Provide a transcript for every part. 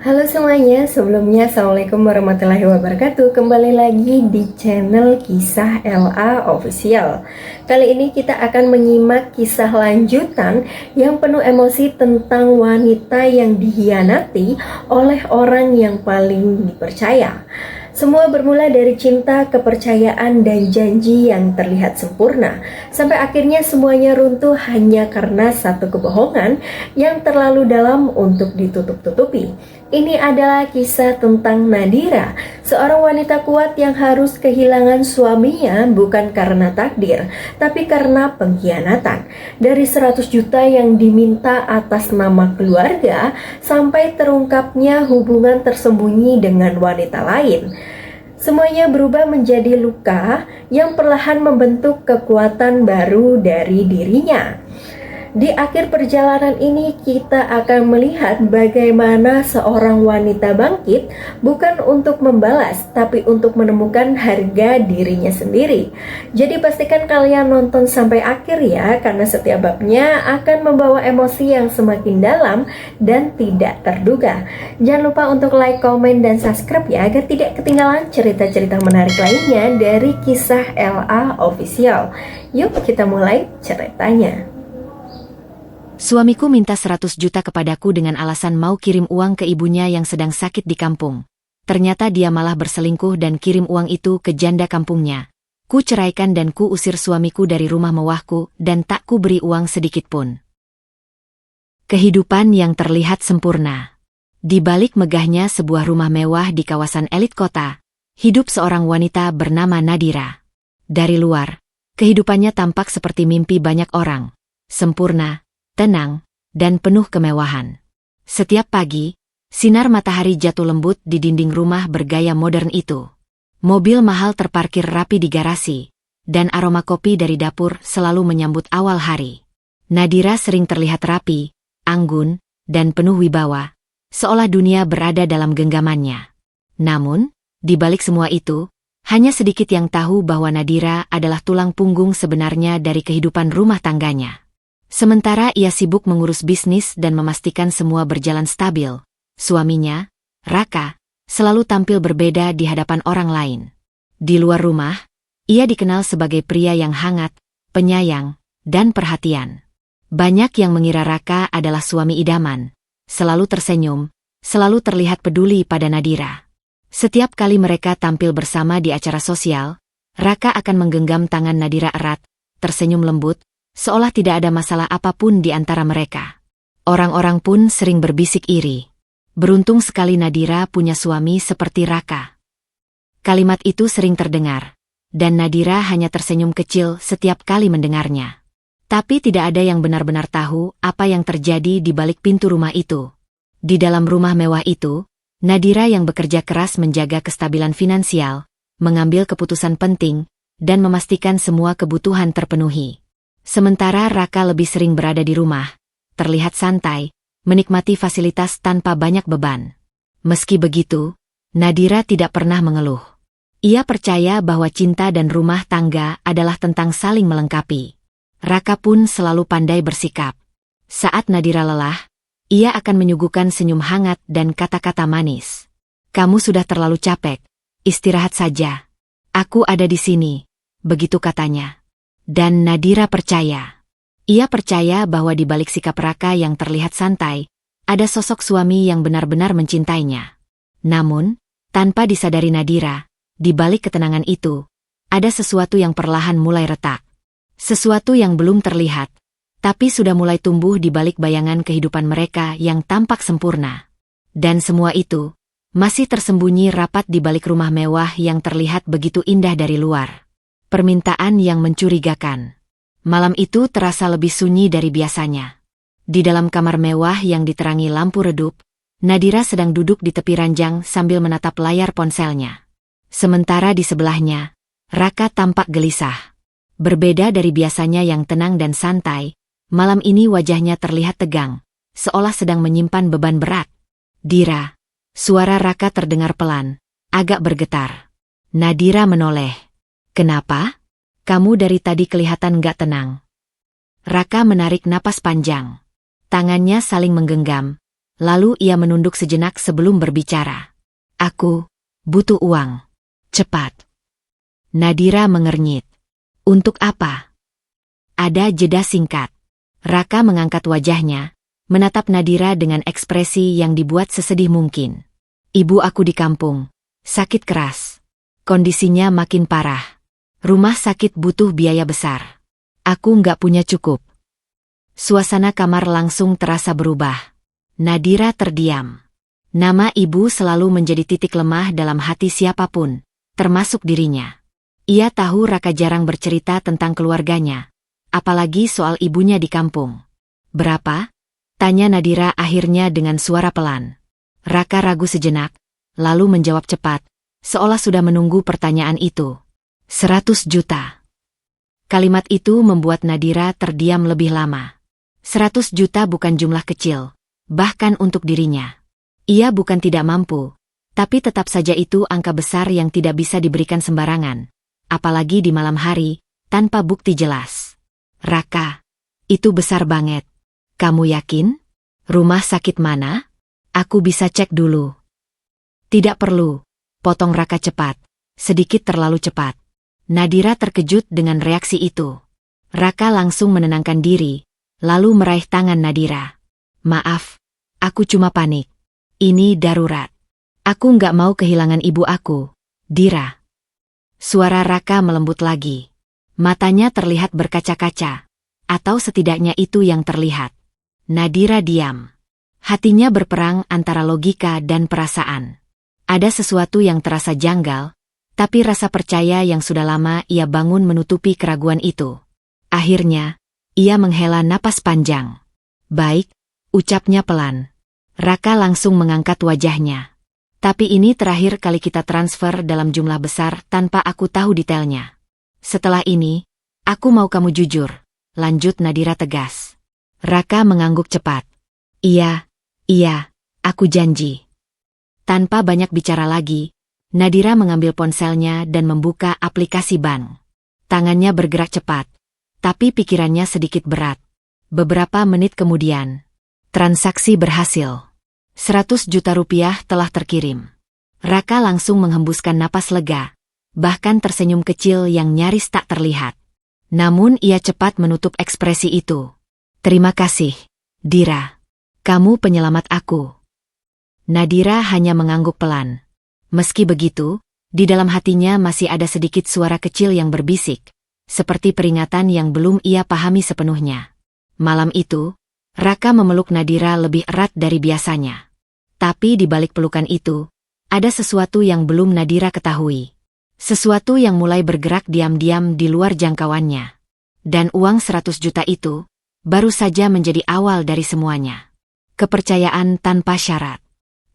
Halo semuanya, sebelumnya Assalamualaikum warahmatullahi wabarakatuh. Kembali lagi di channel Kisah LA Official. Kali ini kita akan menyimak kisah lanjutan yang penuh emosi tentang wanita yang dihianati oleh orang yang paling dipercaya. Semua bermula dari cinta, kepercayaan, dan janji yang terlihat sempurna. Sampai akhirnya semuanya runtuh hanya karena satu kebohongan yang terlalu dalam untuk ditutup-tutupi. Ini adalah kisah tentang Nadira, seorang wanita kuat yang harus kehilangan suaminya bukan karena takdir, tapi karena pengkhianatan. Dari 100 juta yang diminta atas nama keluarga, sampai terungkapnya hubungan tersembunyi dengan wanita lain. Semuanya berubah menjadi luka yang perlahan membentuk kekuatan baru dari dirinya. Di akhir perjalanan ini kita akan melihat bagaimana seorang wanita bangkit bukan untuk membalas tapi untuk menemukan harga dirinya sendiri. Jadi pastikan kalian nonton sampai akhir ya, karena setiap babnya akan membawa emosi yang semakin dalam dan tidak terduga. Jangan lupa untuk like, komen, dan subscribe ya, agar tidak ketinggalan cerita-cerita menarik lainnya dari Kisah LA Official. Yuk kita mulai ceritanya. Suamiku minta 100 juta kepadaku dengan alasan mau kirim uang ke ibunya yang sedang sakit di kampung. Ternyata dia malah berselingkuh dan kirim uang itu ke janda kampungnya. Ku ceraikan dan ku usir suamiku dari rumah mewahku dan tak ku beri uang sedikit pun. Kehidupan yang terlihat sempurna. Di balik megahnya sebuah rumah mewah di kawasan elit kota, hidup seorang wanita bernama Nadira. Dari luar, kehidupannya tampak seperti mimpi banyak orang. Sempurna, tenang, dan penuh kemewahan. Setiap pagi, sinar matahari jatuh lembut di dinding rumah bergaya modern itu. Mobil mahal terparkir rapi di garasi, dan aroma kopi dari dapur selalu menyambut awal hari. Nadira sering terlihat rapi, anggun, dan penuh wibawa, seolah dunia berada dalam genggamannya. Namun, di balik semua itu, hanya sedikit yang tahu bahwa Nadira adalah tulang punggung sebenarnya dari kehidupan rumah tangganya. Sementara ia sibuk mengurus bisnis dan memastikan semua berjalan stabil, suaminya, Raka, selalu tampil berbeda di hadapan orang lain. Di luar rumah, ia dikenal sebagai pria yang hangat, penyayang, dan perhatian. Banyak yang mengira Raka adalah suami idaman, selalu tersenyum, selalu terlihat peduli pada Nadira. Setiap kali mereka tampil bersama di acara sosial, Raka akan menggenggam tangan Nadira erat, tersenyum lembut, seolah tidak ada masalah apapun di antara mereka. Orang-orang pun sering berbisik iri. Beruntung sekali Nadira punya suami seperti Raka. Kalimat itu sering terdengar, dan Nadira hanya tersenyum kecil setiap kali mendengarnya. Tapi tidak ada yang benar-benar tahu apa yang terjadi di balik pintu rumah itu. Di dalam rumah mewah itu, Nadira yang bekerja keras menjaga kestabilan finansial, mengambil keputusan penting, dan memastikan semua kebutuhan terpenuhi. Sementara Raka lebih sering berada di rumah, terlihat santai, menikmati fasilitas tanpa banyak beban. Meski begitu, Nadira tidak pernah mengeluh. Ia percaya bahwa cinta dan rumah tangga adalah tentang saling melengkapi. Raka pun selalu pandai bersikap. Saat Nadira lelah, ia akan menyuguhkan senyum hangat dan kata-kata manis. "Kamu sudah terlalu capek, istirahat saja. Aku ada di sini," begitu katanya. Dan Nadira percaya. Ia percaya bahwa di balik sikap Raka yang terlihat santai, ada sosok suami yang benar-benar mencintainya. Namun, tanpa disadari Nadira, di balik ketenangan itu, ada sesuatu yang perlahan mulai retak. Sesuatu yang belum terlihat, tapi sudah mulai tumbuh di balik bayangan kehidupan mereka yang tampak sempurna. Dan semua itu masih tersembunyi rapat di balik rumah mewah yang terlihat begitu indah dari luar. Permintaan yang mencurigakan. Malam itu terasa lebih sunyi dari biasanya. Di dalam kamar mewah yang diterangi lampu redup, Nadira sedang duduk di tepi ranjang sambil menatap layar ponselnya. Sementara di sebelahnya, Raka tampak gelisah. Berbeda dari biasanya yang tenang dan santai, malam ini wajahnya terlihat tegang, seolah sedang menyimpan beban berat. "Dira." Suara Raka terdengar pelan, agak bergetar. Nadira menoleh. "Kenapa? Kamu dari tadi kelihatan gak tenang." Raka menarik napas panjang. Tangannya saling menggenggam, Lalu ia menunduk sejenak sebelum berbicara. Aku butuh uang. Cepat. Nadira mengernyit. Untuk apa? Ada jeda singkat. Raka mengangkat wajahnya, menatap Nadira dengan ekspresi yang dibuat sesedih mungkin. Ibu aku di kampung. Sakit keras. Kondisinya makin parah. Rumah sakit butuh biaya besar. Aku nggak punya cukup. Suasana kamar langsung terasa berubah. Nadira terdiam. Nama ibu selalu menjadi titik lemah dalam hati siapapun, termasuk dirinya. Ia tahu Raka jarang bercerita tentang keluarganya, apalagi soal ibunya di kampung. Berapa? Tanya Nadira akhirnya dengan suara pelan. Raka ragu sejenak, lalu menjawab cepat, seolah sudah menunggu pertanyaan itu. 100 juta. Kalimat itu membuat Nadira terdiam lebih lama. 100 juta bukan jumlah kecil, bahkan untuk dirinya. Ia bukan tidak mampu, tapi tetap saja itu angka besar yang tidak bisa diberikan sembarangan, apalagi di malam hari, tanpa bukti jelas. Raka, itu besar banget. Kamu yakin? Rumah sakit mana? Aku bisa cek dulu. Tidak perlu, potong Raka cepat, sedikit terlalu cepat. Nadira terkejut dengan reaksi itu. Raka langsung menenangkan diri, lalu meraih tangan Nadira. Maaf, aku cuma panik. Ini darurat. Aku nggak mau kehilangan ibu aku, Dira. Suara Raka melembut lagi. Matanya terlihat berkaca-kaca. Atau setidaknya itu yang terlihat. Nadira diam. Hatinya berperang antara logika dan perasaan. Ada sesuatu yang terasa janggal, tapi rasa percaya yang sudah lama ia bangun menutupi keraguan itu. Akhirnya, ia menghela napas panjang. Baik, ucapnya pelan. Raka langsung mengangkat wajahnya. Tapi ini terakhir kali kita transfer dalam jumlah besar tanpa aku tahu detailnya. Setelah ini, aku mau kamu jujur, lanjut Nadira tegas. Raka mengangguk cepat. Iya, aku janji. Tanpa banyak bicara lagi, Nadira mengambil ponselnya dan membuka aplikasi bank. Tangannya bergerak cepat, tapi pikirannya sedikit berat. Beberapa menit kemudian, transaksi berhasil. 100 juta rupiah telah terkirim. Raka langsung menghembuskan napas lega, bahkan tersenyum kecil yang nyaris tak terlihat. Namun ia cepat menutup ekspresi itu. Terima kasih, Dira. Kamu penyelamat aku. Nadira hanya mengangguk pelan. Meski begitu, di dalam hatinya masih ada sedikit suara kecil yang berbisik, seperti peringatan yang belum ia pahami sepenuhnya. Malam itu, Raka memeluk Nadira lebih erat dari biasanya. Tapi di balik pelukan itu, ada sesuatu yang belum Nadira ketahui. Sesuatu yang mulai bergerak diam-diam di luar jangkauannya. Dan uang 100 juta itu, baru saja menjadi awal dari semuanya. Kepercayaan tanpa syarat.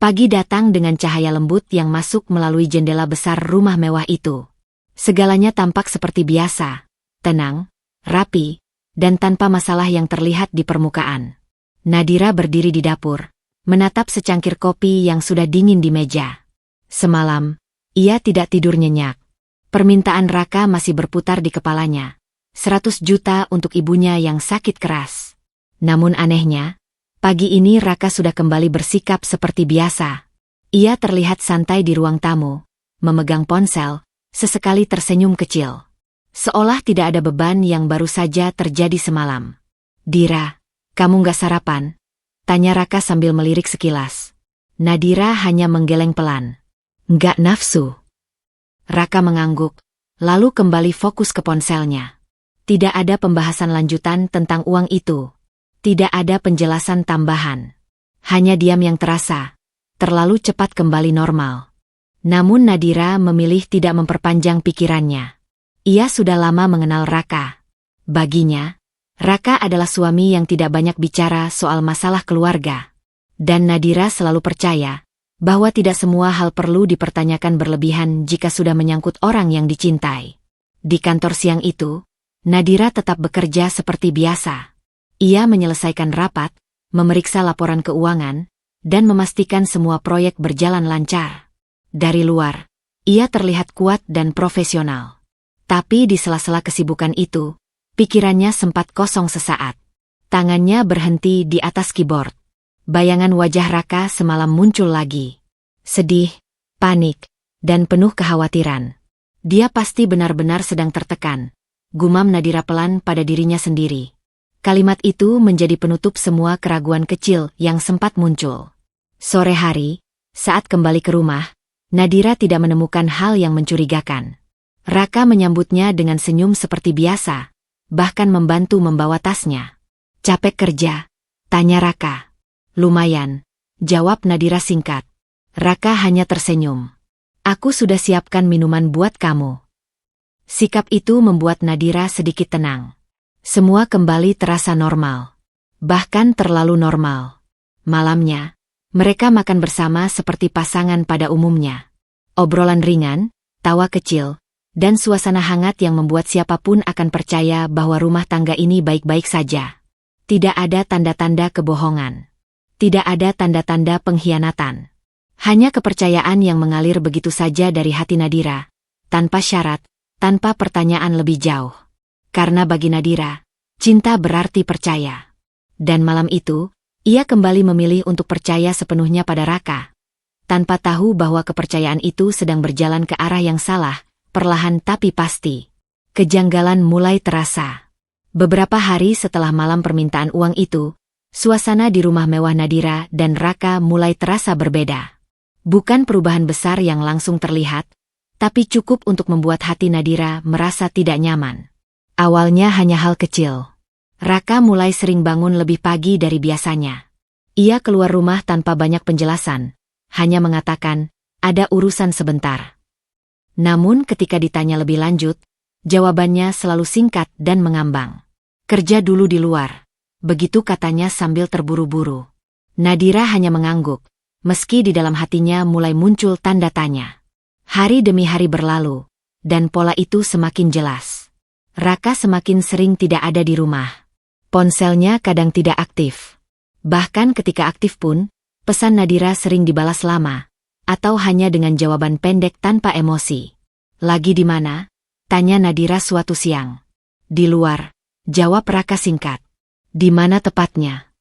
Pagi datang dengan cahaya lembut yang masuk melalui jendela besar rumah mewah itu. Segalanya tampak seperti biasa, tenang, rapi, dan tanpa masalah yang terlihat di permukaan. Nadira berdiri di dapur, menatap secangkir kopi yang sudah dingin di meja. Semalam, ia tidak tidur nyenyak. Permintaan Raka masih berputar di kepalanya. 100 juta untuk ibunya yang sakit keras. Namun anehnya, pagi ini Raka sudah kembali bersikap seperti biasa. Ia terlihat santai di ruang tamu, memegang ponsel, sesekali tersenyum kecil. Seolah tidak ada beban yang baru saja terjadi semalam. Dira, kamu nggak sarapan? Tanya Raka sambil melirik sekilas. Nadira hanya menggeleng pelan. Nggak nafsu. Raka mengangguk, lalu kembali fokus ke ponselnya. Tidak ada pembahasan lanjutan tentang uang itu. Tidak ada penjelasan tambahan. Hanya diam yang terasa, terlalu cepat kembali normal. Namun Nadira memilih tidak memperpanjang pikirannya. Ia sudah lama mengenal Raka. Baginya, Raka adalah suami yang tidak banyak bicara soal masalah keluarga. Dan Nadira selalu percaya bahwa tidak semua hal perlu dipertanyakan berlebihan jika sudah menyangkut orang yang dicintai. Di kantor siang itu, Nadira tetap bekerja seperti biasa. Ia menyelesaikan rapat, memeriksa laporan keuangan, dan memastikan semua proyek berjalan lancar. Dari luar, ia terlihat kuat dan profesional. Tapi di sela-sela kesibukan itu, pikirannya sempat kosong sesaat. Tangannya berhenti di atas keyboard. Bayangan wajah Raka semalam muncul lagi. Sedih, panik, dan penuh kekhawatiran. Dia pasti benar-benar sedang tertekan. Gumam Nadira pelan pada dirinya sendiri. Kalimat itu menjadi penutup semua keraguan kecil yang sempat muncul. Sore hari, saat kembali ke rumah, Nadira tidak menemukan hal yang mencurigakan. Raka menyambutnya dengan senyum seperti biasa, bahkan membantu membawa tasnya. "Capek kerja?" tanya Raka. "Lumayan," jawab Nadira singkat. Raka hanya tersenyum. "Aku sudah siapkan minuman buat kamu." Sikap itu membuat Nadira sedikit tenang. Semua kembali terasa normal. Bahkan terlalu normal. Malamnya, mereka makan bersama seperti pasangan pada umumnya. Obrolan ringan, tawa kecil, dan suasana hangat yang membuat siapapun akan percaya bahwa rumah tangga ini baik-baik saja. Tidak ada tanda-tanda kebohongan. Tidak ada tanda-tanda pengkhianatan. Hanya kepercayaan yang mengalir begitu saja dari hati Nadira, tanpa syarat, tanpa pertanyaan lebih jauh. Karena bagi Nadira, cinta berarti percaya. Dan malam itu, ia kembali memilih untuk percaya sepenuhnya pada Raka. Tanpa tahu bahwa kepercayaan itu sedang berjalan ke arah yang salah, perlahan tapi pasti. Kejanggalan mulai terasa. Beberapa hari setelah malam permintaan uang itu, suasana di rumah mewah Nadira dan Raka mulai terasa berbeda. Bukan perubahan besar yang langsung terlihat, tapi cukup untuk membuat hati Nadira merasa tidak nyaman. Awalnya hanya hal kecil. Raka mulai sering bangun lebih pagi dari biasanya. Ia keluar rumah tanpa banyak penjelasan, hanya mengatakan, "Ada urusan sebentar." Namun ketika ditanya lebih lanjut, jawabannya selalu singkat dan mengambang. "Kerja dulu di luar," begitu katanya sambil terburu-buru. Nadira hanya mengangguk, meski di dalam hatinya mulai muncul tanda tanya. Hari demi hari berlalu, dan pola itu semakin jelas. Raka semakin sering tidak ada di rumah. Ponselnya kadang tidak aktif. Bahkan ketika aktif pun, pesan Nadira sering dibalas lama, atau hanya dengan jawaban pendek tanpa emosi. "Lagi di mana?" tanya Nadira suatu siang. "Di luar," jawab Raka singkat. "Di mana tepatnya?"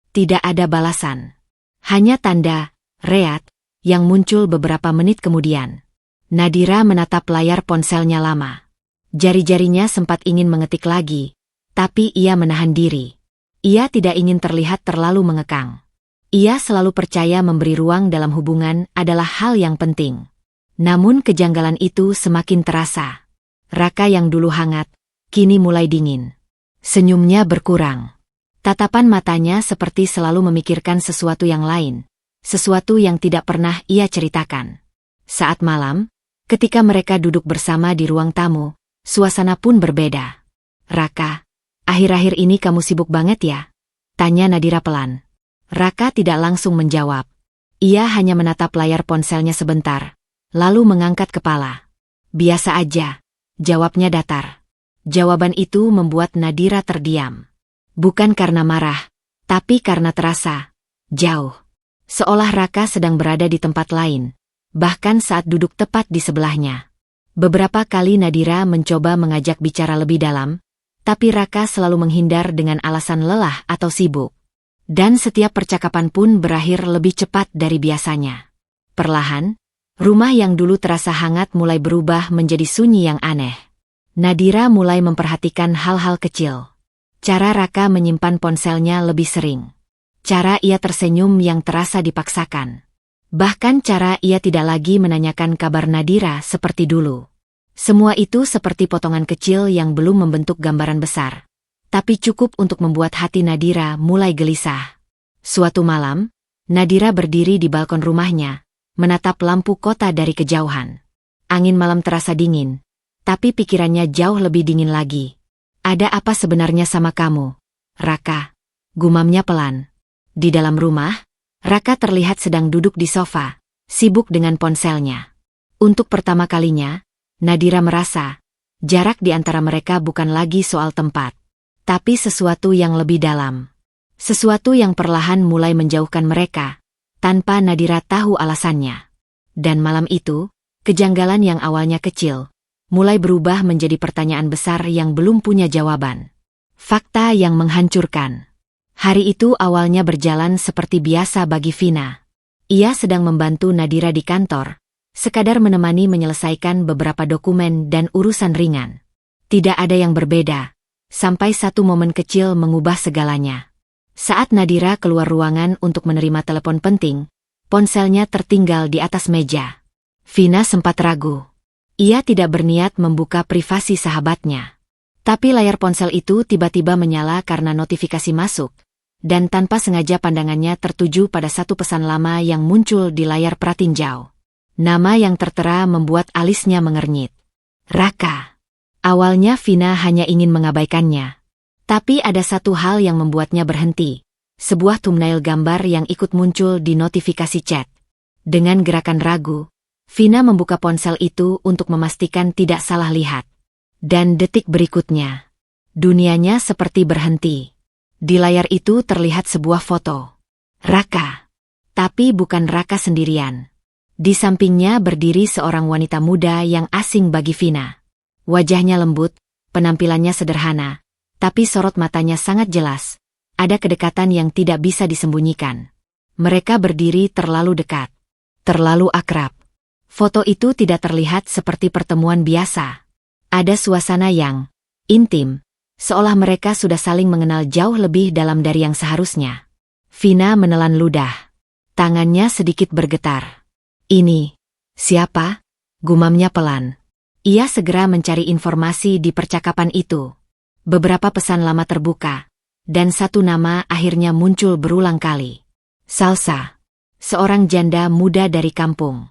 Tidak ada balasan. Hanya tanda, reat, yang muncul beberapa menit kemudian. Nadira menatap layar ponselnya lama. Jari-jarinya sempat ingin mengetik lagi, tapi ia menahan diri. Ia tidak ingin terlihat terlalu mengekang. Ia selalu percaya memberi ruang dalam hubungan adalah hal yang penting. Namun kejanggalan itu semakin terasa. Raka yang dulu hangat, kini mulai dingin. Senyumnya berkurang. Tatapan matanya seperti selalu memikirkan sesuatu yang lain, sesuatu yang tidak pernah ia ceritakan. Saat malam, ketika mereka duduk bersama di ruang tamu, suasana pun berbeda. "Raka, akhir-akhir ini kamu sibuk banget ya?" tanya Nadira pelan. Raka tidak langsung menjawab. Ia hanya menatap layar ponselnya sebentar, lalu mengangkat kepala. "Biasa aja," jawabnya datar. Jawaban itu membuat Nadira terdiam. Bukan karena marah, tapi karena terasa jauh. Seolah Raka sedang berada di tempat lain, bahkan saat duduk tepat di sebelahnya. Beberapa kali Nadira mencoba mengajak bicara lebih dalam, tapi Raka selalu menghindar dengan alasan lelah atau sibuk. Dan setiap percakapan pun berakhir lebih cepat dari biasanya. Perlahan, rumah yang dulu terasa hangat mulai berubah menjadi sunyi yang aneh. Nadira mulai memperhatikan hal-hal kecil. Cara Raka menyimpan ponselnya lebih sering. Cara ia tersenyum yang terasa dipaksakan. Bahkan cara ia tidak lagi menanyakan kabar Nadira seperti dulu. Semua itu seperti potongan kecil yang belum membentuk gambaran besar, tapi cukup untuk membuat hati Nadira mulai gelisah. Suatu malam, Nadira berdiri di balkon rumahnya, menatap lampu kota dari kejauhan. Angin malam terasa dingin, tapi pikirannya jauh lebih dingin lagi. "Ada apa sebenarnya sama kamu, Raka?" gumamnya pelan. Di dalam rumah, Raka terlihat sedang duduk di sofa, sibuk dengan ponselnya. Untuk pertama kalinya, Nadira merasa, jarak di antara mereka bukan lagi soal tempat, tapi sesuatu yang lebih dalam. Sesuatu yang perlahan mulai menjauhkan mereka, tanpa Nadira tahu alasannya. Dan malam itu, kejanggalan yang awalnya kecil, mulai berubah menjadi pertanyaan besar yang belum punya jawaban. Fakta yang menghancurkan. Hari itu awalnya berjalan seperti biasa bagi Vina. Ia sedang membantu Nadira di kantor, sekadar menemani menyelesaikan beberapa dokumen dan urusan ringan. Tidak ada yang berbeda, sampai satu momen kecil mengubah segalanya. Saat Nadira keluar ruangan untuk menerima telepon penting, ponselnya tertinggal di atas meja. Vina sempat ragu. Ia tidak berniat membuka privasi sahabatnya. Tapi layar ponsel itu tiba-tiba menyala karena notifikasi masuk, dan tanpa sengaja pandangannya tertuju pada satu pesan lama yang muncul di layar pratinjau. Nama yang tertera membuat alisnya mengernyit. Raka. Awalnya Vina hanya ingin mengabaikannya. Tapi ada satu hal yang membuatnya berhenti. Sebuah thumbnail gambar yang ikut muncul di notifikasi chat. Dengan gerakan ragu, Vina membuka ponsel itu untuk memastikan tidak salah lihat. Dan detik berikutnya, dunianya seperti berhenti. Di layar itu terlihat sebuah foto. Raka. Tapi bukan Raka sendirian. Di sampingnya berdiri seorang wanita muda yang asing bagi Vina. Wajahnya lembut, penampilannya sederhana, tapi sorot matanya sangat jelas. Ada kedekatan yang tidak bisa disembunyikan. Mereka berdiri terlalu dekat. Terlalu akrab. Foto itu tidak terlihat seperti pertemuan biasa. Ada suasana yang intim, seolah mereka sudah saling mengenal jauh lebih dalam dari yang seharusnya. Vina menelan ludah. Tangannya sedikit bergetar. Ini, siapa? Gumamnya pelan. Ia segera mencari informasi di percakapan itu. Beberapa pesan lama terbuka, dan satu nama akhirnya muncul berulang kali. Salsa. Seorang janda muda dari kampung.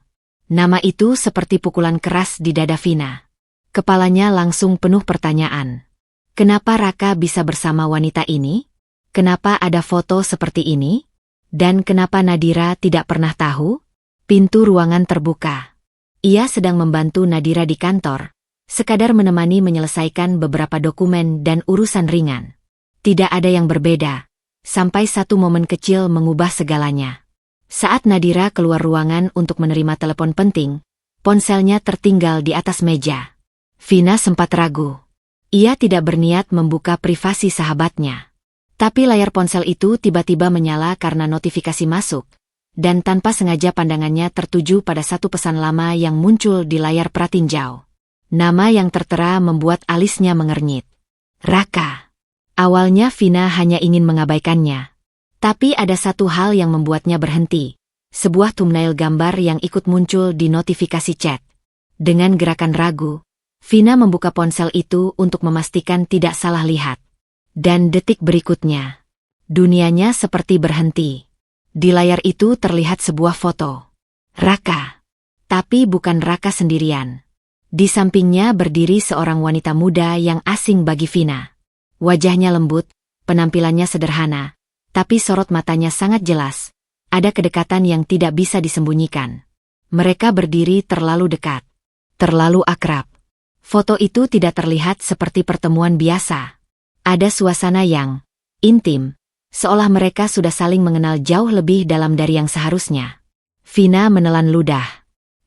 Nama itu seperti pukulan keras di dada Vina. Kepalanya langsung penuh pertanyaan. Kenapa Raka bisa bersama wanita ini? Kenapa ada foto seperti ini? Dan kenapa Nadira tidak pernah tahu? Pintu ruangan terbuka. Ia sedang membantu Nadira di kantor, sekadar menemani menyelesaikan beberapa dokumen dan urusan ringan. Tidak ada yang berbeda, sampai satu momen kecil mengubah segalanya. Saat Nadira keluar ruangan untuk menerima telepon penting, ponselnya tertinggal di atas meja. Vina sempat ragu. Ia tidak berniat membuka privasi sahabatnya. Tapi layar ponsel itu tiba-tiba menyala karena notifikasi masuk, dan tanpa sengaja pandangannya tertuju pada satu pesan lama yang muncul di layar pratinjau. Nama yang tertera membuat alisnya mengernyit. Raka. Awalnya Vina hanya ingin mengabaikannya. Tapi ada satu hal yang membuatnya berhenti. Sebuah thumbnail gambar yang ikut muncul di notifikasi chat. Dengan gerakan ragu, Vina membuka ponsel itu untuk memastikan tidak salah lihat. Dan detik berikutnya, dunianya seperti berhenti. Di layar itu terlihat sebuah foto. Raka. Tapi bukan Raka sendirian. Di sampingnya berdiri seorang wanita muda yang asing bagi Vina. Wajahnya lembut, penampilannya sederhana, tapi sorot matanya sangat jelas. Ada kedekatan yang tidak bisa disembunyikan. Mereka berdiri terlalu dekat. Terlalu akrab. Foto itu tidak terlihat seperti pertemuan biasa. Ada suasana yang intim, seolah mereka sudah saling mengenal jauh lebih dalam dari yang seharusnya. Vina menelan ludah.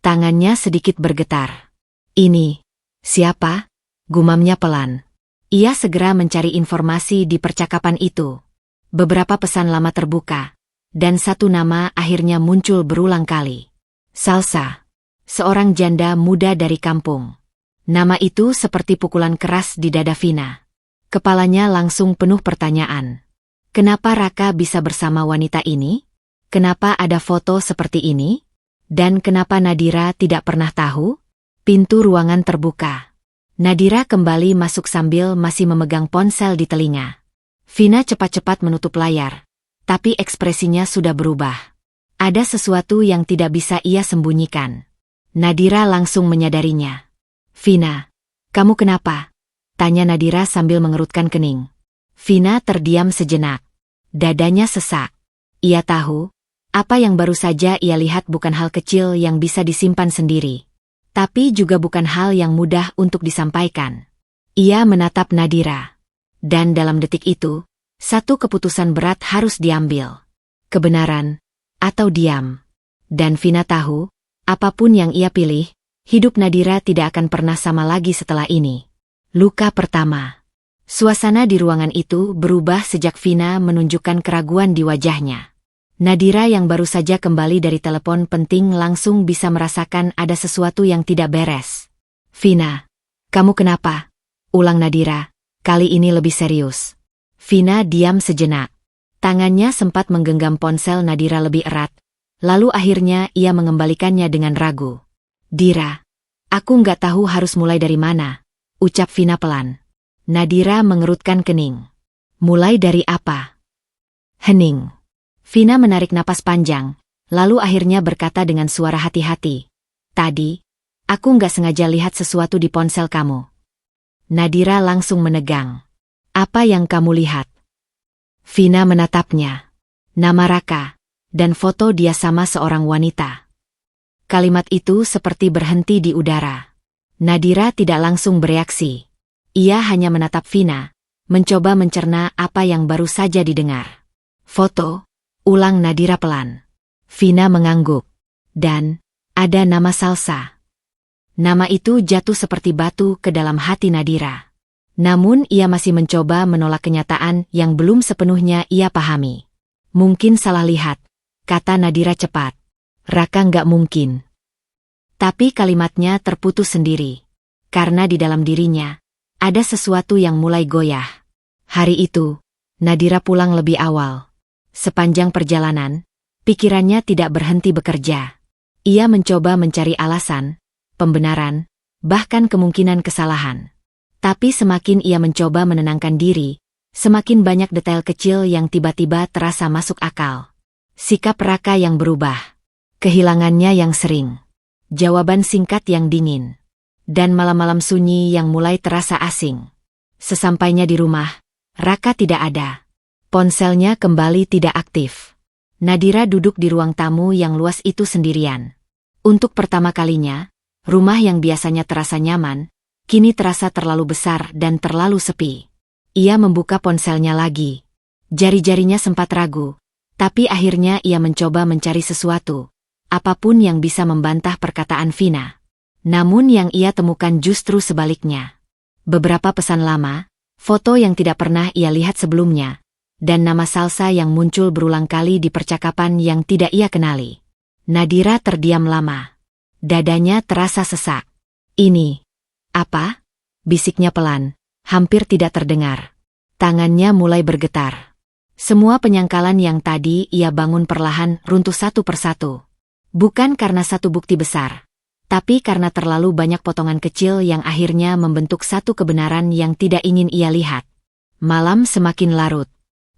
Tangannya sedikit bergetar. Ini, siapa? Gumamnya pelan. Ia segera mencari informasi di percakapan itu. Beberapa pesan lama terbuka, dan satu nama akhirnya muncul berulang kali. Salsa. Seorang janda muda dari kampung. Nama itu seperti pukulan keras di dada Vina. Kepalanya langsung penuh pertanyaan. Kenapa Raka bisa bersama wanita ini? Kenapa ada foto seperti ini? Dan kenapa Nadira tidak pernah tahu? Pintu ruangan terbuka. Nadira kembali masuk sambil masih memegang ponsel di telinga. Vina cepat-cepat menutup layar, tapi ekspresinya sudah berubah. Ada sesuatu yang tidak bisa ia sembunyikan. Nadira langsung menyadarinya. Vina, kamu kenapa? Tanya Nadira sambil mengerutkan kening. Vina terdiam sejenak. Dadanya sesak. Ia tahu, apa yang baru saja ia lihat bukan hal kecil yang bisa disimpan sendiri. Tapi juga bukan hal yang mudah untuk disampaikan. Ia menatap Nadira. Dan dalam detik itu, satu keputusan berat harus diambil. Kebenaran, atau diam. Dan Vina tahu, apapun yang ia pilih, hidup Nadira tidak akan pernah sama lagi setelah ini. Luka pertama. Suasana di ruangan itu berubah sejak Vina menunjukkan keraguan di wajahnya. Nadira yang baru saja kembali dari telepon penting langsung bisa merasakan ada sesuatu yang tidak beres. "Vina, kamu kenapa?" ulang Nadira, kali ini lebih serius. Vina diam sejenak. Tangannya sempat menggenggam ponsel Nadira lebih erat, lalu akhirnya ia mengembalikannya dengan ragu. "Dira, aku nggak tahu harus mulai dari mana," ucap Vina pelan. Nadira mengerutkan kening. "Mulai dari apa?" "Hening." Vina menarik napas panjang, lalu akhirnya berkata dengan suara hati-hati. "Tadi, aku nggak sengaja lihat sesuatu di ponsel kamu." Nadira langsung menegang. "Apa yang kamu lihat?" Vina menatapnya. Nama Raka, dan foto dia sama seorang wanita. Kalimat itu seperti berhenti di udara. Nadira tidak langsung bereaksi. Ia hanya menatap Vina, mencoba mencerna apa yang baru saja didengar. "Foto?" ulang Nadira pelan. Vina mengangguk. "Dan, ada nama Salsa." Nama itu jatuh seperti batu ke dalam hati Nadira. Namun ia masih mencoba menolak kenyataan yang belum sepenuhnya ia pahami. "Mungkin salah lihat," kata Nadira cepat. "Raka nggak mungkin." Tapi kalimatnya terputus sendiri. Karena di dalam dirinya, ada sesuatu yang mulai goyah. Hari itu, Nadira pulang lebih awal. Sepanjang perjalanan, pikirannya tidak berhenti bekerja. Ia mencoba mencari alasan, pembenaran, bahkan kemungkinan kesalahan. Tapi semakin ia mencoba menenangkan diri, semakin banyak detail kecil yang tiba-tiba terasa masuk akal. Sikap Raka yang berubah. Kehilangannya yang sering. Jawaban singkat yang dingin. Dan malam-malam sunyi yang mulai terasa asing. Sesampainya di rumah, Raka tidak ada. Ponselnya kembali tidak aktif. Nadira duduk di ruang tamu yang luas itu sendirian. Untuk pertama kalinya, rumah yang biasanya terasa nyaman, kini terasa terlalu besar dan terlalu sepi. Ia membuka ponselnya lagi. Jari-jarinya sempat ragu, tapi akhirnya ia mencoba mencari sesuatu, apapun yang bisa membantah perkataan Vina. Namun yang ia temukan justru sebaliknya. Beberapa pesan lama, foto yang tidak pernah ia lihat sebelumnya, dan nama Salsa yang muncul berulang kali di percakapan yang tidak ia kenali. Nadira terdiam lama. Dadanya terasa sesak. "Ini apa?" bisiknya pelan, hampir tidak terdengar. Tangannya mulai bergetar. Semua penyangkalan yang tadi ia bangun perlahan runtuh satu persatu. Bukan karena satu bukti besar, tapi karena terlalu banyak potongan kecil yang akhirnya membentuk satu kebenaran yang tidak ingin ia lihat. Malam semakin larut.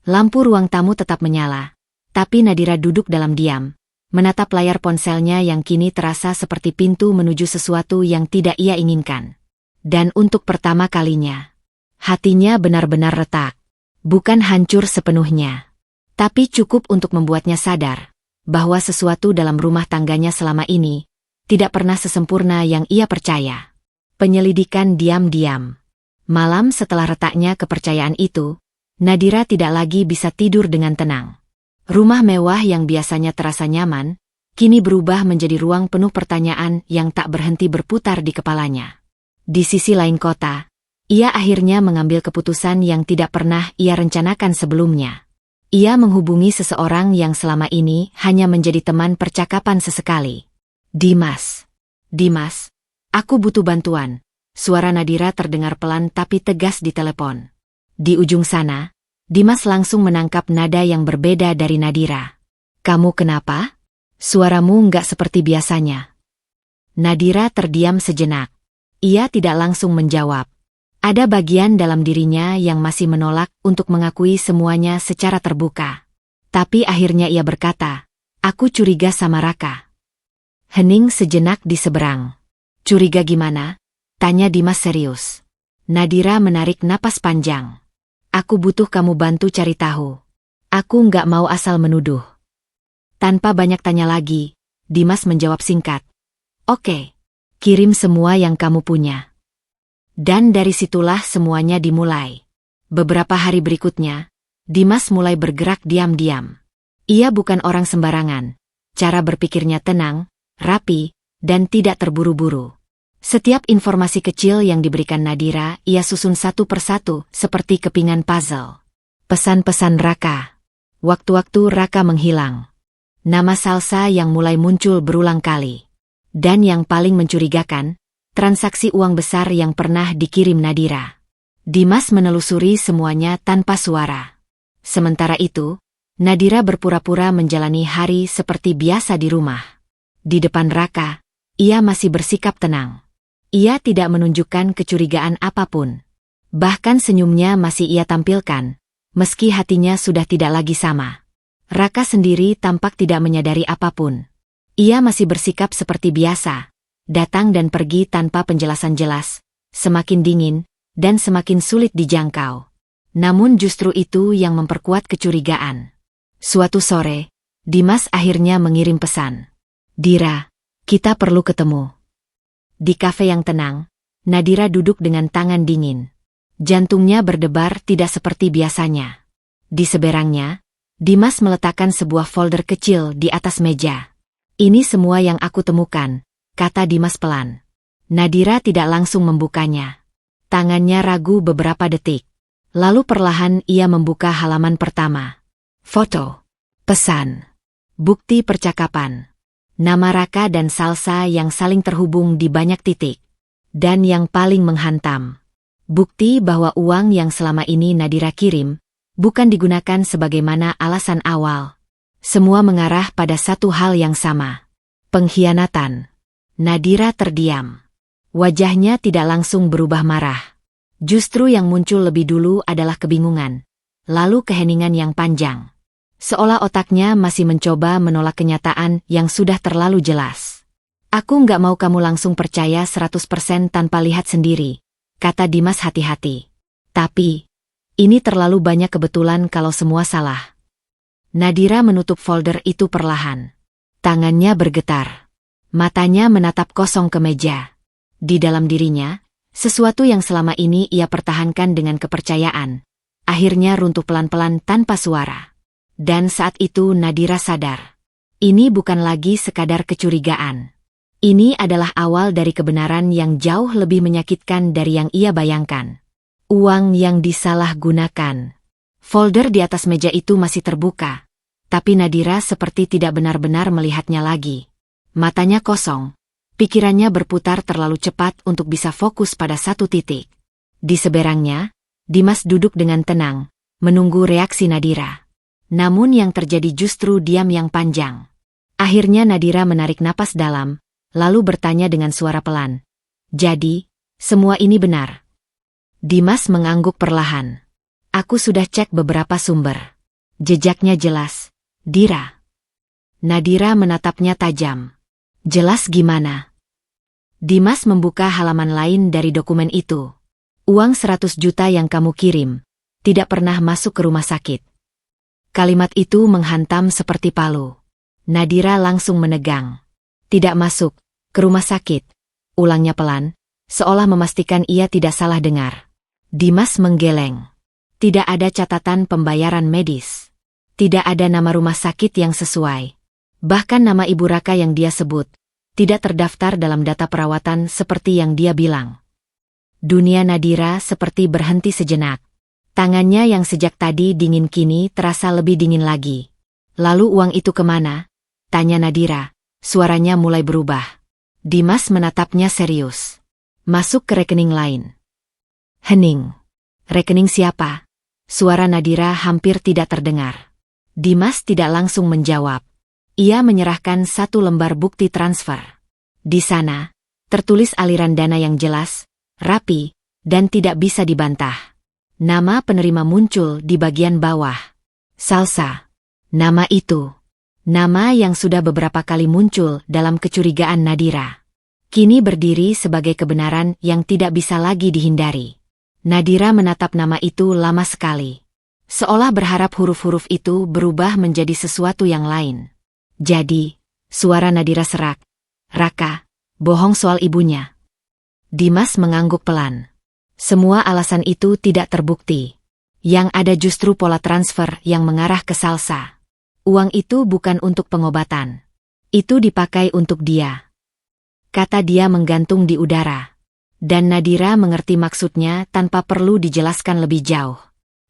Lampu ruang tamu tetap menyala, tapi Nadira duduk dalam diam, menatap layar ponselnya yang kini terasa seperti pintu menuju sesuatu yang tidak ia inginkan. Dan untuk pertama kalinya, hatinya benar-benar retak. Bukan hancur sepenuhnya, tapi cukup untuk membuatnya sadar bahwa sesuatu dalam rumah tangganya selama ini tidak pernah sesempurna yang ia percaya. Penyelidikan diam-diam. Malam setelah retaknya kepercayaan itu, Nadira tidak lagi bisa tidur dengan tenang. Rumah mewah yang biasanya terasa nyaman, kini berubah menjadi ruang penuh pertanyaan yang tak berhenti berputar di kepalanya. Di sisi lain kota, ia akhirnya mengambil keputusan yang tidak pernah ia rencanakan sebelumnya. Ia menghubungi seseorang yang selama ini hanya menjadi teman percakapan sesekali. "Dimas. Dimas, aku butuh bantuan." Suara Nadira terdengar pelan tapi tegas di telepon. Di ujung sana, Dimas langsung menangkap nada yang berbeda dari Nadira. "Kamu kenapa? Suaramu nggak seperti biasanya." Nadira terdiam sejenak. Ia tidak langsung menjawab. Ada bagian dalam dirinya yang masih menolak untuk mengakui semuanya secara terbuka. Tapi akhirnya ia berkata, "Aku curiga sama Raka." Hening sejenak di seberang. "Curiga gimana?" tanya Dimas serius. Nadira menarik napas panjang. "Aku butuh kamu bantu cari tahu. Aku nggak mau asal menuduh." Tanpa banyak tanya lagi, Dimas menjawab singkat. "Oke, kirim semua yang kamu punya." Dan dari situlah semuanya dimulai. Beberapa hari berikutnya, Dimas mulai bergerak diam-diam. Ia bukan orang sembarangan. Cara berpikirnya tenang, rapi, dan tidak terburu-buru. Setiap informasi kecil yang diberikan Nadira, ia susun satu persatu seperti kepingan puzzle. Pesan-pesan Raka. Waktu-waktu Raka menghilang. Nama Salsa yang mulai muncul berulang kali. Dan yang paling mencurigakan, transaksi uang besar yang pernah dikirim Nadira. Dimas menelusuri semuanya tanpa suara. Sementara itu, Nadira berpura-pura menjalani hari seperti biasa di rumah. Di depan Raka, ia masih bersikap tenang. Ia tidak menunjukkan kecurigaan apapun. Bahkan senyumnya masih ia tampilkan, meski hatinya sudah tidak lagi sama. Raka sendiri tampak tidak menyadari apapun. Ia masih bersikap seperti biasa, datang dan pergi tanpa penjelasan jelas, semakin dingin, dan semakin sulit dijangkau. Namun justru itu yang memperkuat kecurigaan. Suatu sore, Dimas akhirnya mengirim pesan. "Dira, kita perlu ketemu." Di kafe yang tenang, Nadira duduk dengan tangan dingin. Jantungnya berdebar tidak seperti biasanya. Di seberangnya, Dimas meletakkan sebuah folder kecil di atas meja. "Ini semua yang aku temukan," kata Dimas pelan. Nadira tidak langsung membukanya. Tangannya ragu beberapa detik. Lalu perlahan ia membuka halaman pertama. Foto, pesan, bukti percakapan. Nama Raka dan Salsa yang saling terhubung di banyak titik. Dan yang paling menghantam, bukti bahwa uang yang selama ini Nadira kirim, bukan digunakan sebagaimana alasan awal. Semua mengarah pada satu hal yang sama. Pengkhianatan. Nadira terdiam. Wajahnya tidak langsung berubah marah. Justru yang muncul lebih dulu adalah kebingungan. Lalu keheningan yang panjang. Seolah otaknya masih mencoba menolak kenyataan yang sudah terlalu jelas. "Aku nggak mau kamu langsung percaya 100% tanpa lihat sendiri," kata Dimas hati-hati. "Tapi, ini terlalu banyak kebetulan kalau semua salah." Nadira menutup folder itu perlahan. Tangannya bergetar. Matanya menatap kosong ke meja. Di dalam dirinya, sesuatu yang selama ini ia pertahankan dengan kepercayaan, akhirnya runtuh pelan-pelan tanpa suara. Dan saat itu Nadira sadar. Ini bukan lagi sekadar kecurigaan. Ini adalah awal dari kebenaran yang jauh lebih menyakitkan dari yang ia bayangkan. Uang yang disalahgunakan. Folder di atas meja itu masih terbuka. Tapi Nadira seperti tidak benar-benar melihatnya lagi. Matanya kosong. Pikirannya berputar terlalu cepat untuk bisa fokus pada satu titik. Di seberangnya, Dimas duduk dengan tenang, menunggu reaksi Nadira. Namun yang terjadi justru diam yang panjang. Akhirnya Nadira menarik napas dalam, lalu bertanya dengan suara pelan. "Jadi, semua ini benar?" Dimas mengangguk perlahan. "Aku sudah cek beberapa sumber. Jejaknya jelas, Dira." Nadira menatapnya tajam. "Jelas gimana?" Dimas membuka halaman lain dari dokumen itu. "Uang 100 juta yang kamu kirim, tidak pernah masuk ke rumah sakit." Kalimat itu menghantam seperti palu. Nadira langsung menegang. "Tidak masuk ke rumah sakit," ulangnya pelan, seolah memastikan ia tidak salah dengar. Dimas menggeleng. Tidak ada catatan pembayaran medis. Tidak ada nama rumah sakit yang sesuai. Bahkan nama Ibu Raka yang dia sebut, tidak terdaftar dalam data perawatan seperti yang dia bilang. Dunia Nadira seperti berhenti sejenak. Tangannya yang sejak tadi dingin kini terasa lebih dingin lagi. "Lalu uang itu kemana?" tanya Nadira. Suaranya mulai berubah. Dimas menatapnya serius. "Masuk ke rekening lain." Hening. "Rekening siapa?" Suara Nadira hampir tidak terdengar. Dimas tidak langsung menjawab. Ia menyerahkan satu lembar bukti transfer. Di sana, tertulis aliran dana yang jelas, rapi, dan tidak bisa dibantah. Nama penerima muncul di bagian bawah. Salsa. Nama itu. Nama yang sudah beberapa kali muncul dalam kecurigaan Nadira. Kini berdiri sebagai kebenaran yang tidak bisa lagi dihindari. Nadira menatap nama itu lama sekali. Seolah berharap huruf-huruf itu berubah menjadi sesuatu yang lain. "Jadi," suara Nadira serak, "Raka bohong soal ibunya." Dimas mengangguk pelan. Semua alasan itu tidak terbukti. Yang ada justru pola transfer yang mengarah ke Salsa. Uang itu bukan untuk pengobatan. Itu dipakai untuk dia. kata dia menggantung di udara. Dan Nadira mengerti maksudnya tanpa perlu dijelaskan lebih jauh.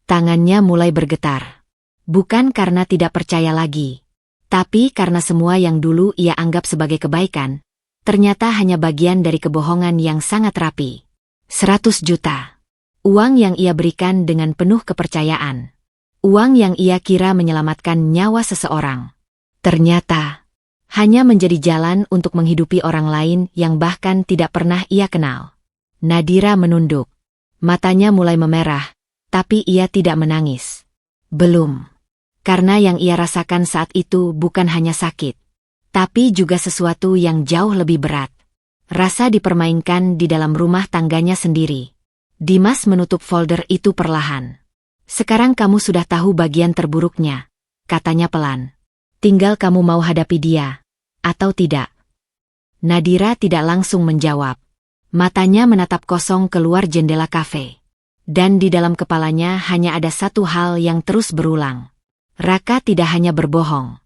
Tangannya mulai bergetar. Bukan karena tidak percaya lagi, tapi karena semua yang dulu ia anggap sebagai kebaikan, ternyata hanya bagian dari kebohongan yang sangat rapi. 100 juta. Uang yang ia berikan dengan penuh kepercayaan. Uang yang ia kira menyelamatkan nyawa seseorang. Ternyata hanya menjadi jalan untuk menghidupi orang lain yang bahkan tidak pernah ia kenal. Nadira menunduk. Matanya mulai memerah, tapi ia tidak menangis. Belum. Karena yang ia rasakan saat itu bukan hanya sakit, tapi juga sesuatu yang jauh lebih berat. Rasa dipermainkan di dalam rumah tangganya sendiri. Dimas menutup folder itu perlahan. Sekarang kamu sudah tahu bagian terburuknya, katanya pelan. Tinggal kamu mau hadapi dia, atau tidak. Nadira tidak langsung menjawab. Matanya menatap kosong keluar jendela kafe. Dan di dalam kepalanya hanya ada satu hal yang terus berulang. Raka tidak hanya berbohong.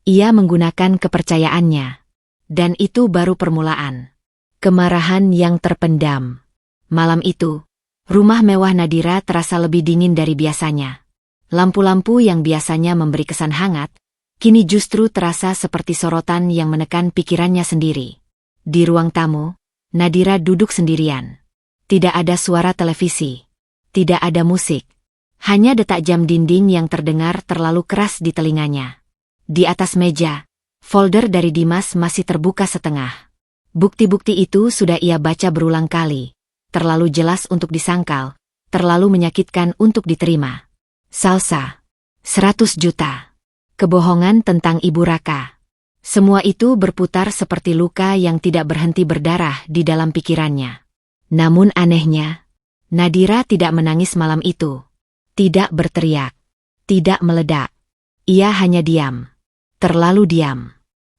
Ia menggunakan kepercayaannya. Dan itu baru permulaan. Kemarahan yang terpendam. Malam itu, rumah mewah Nadira terasa lebih dingin dari biasanya. Lampu-lampu yang biasanya memberi kesan hangat, kini justru terasa seperti sorotan yang menekan pikirannya sendiri. Di ruang tamu, Nadira duduk sendirian. Tidak ada suara televisi. Tidak ada musik. Hanya detak jam dinding yang terdengar terlalu keras di telinganya. Di atas meja, folder dari Dimas masih terbuka setengah. Bukti-bukti itu sudah ia baca berulang kali. Terlalu jelas untuk disangkal, terlalu menyakitkan untuk diterima. Salsa. 100 juta. Kebohongan tentang Ibu Raka. Semua itu berputar seperti luka yang tidak berhenti berdarah di dalam pikirannya. Namun anehnya, Nadira tidak menangis malam itu. Tidak berteriak. Tidak meledak. Ia hanya diam. Terlalu diam.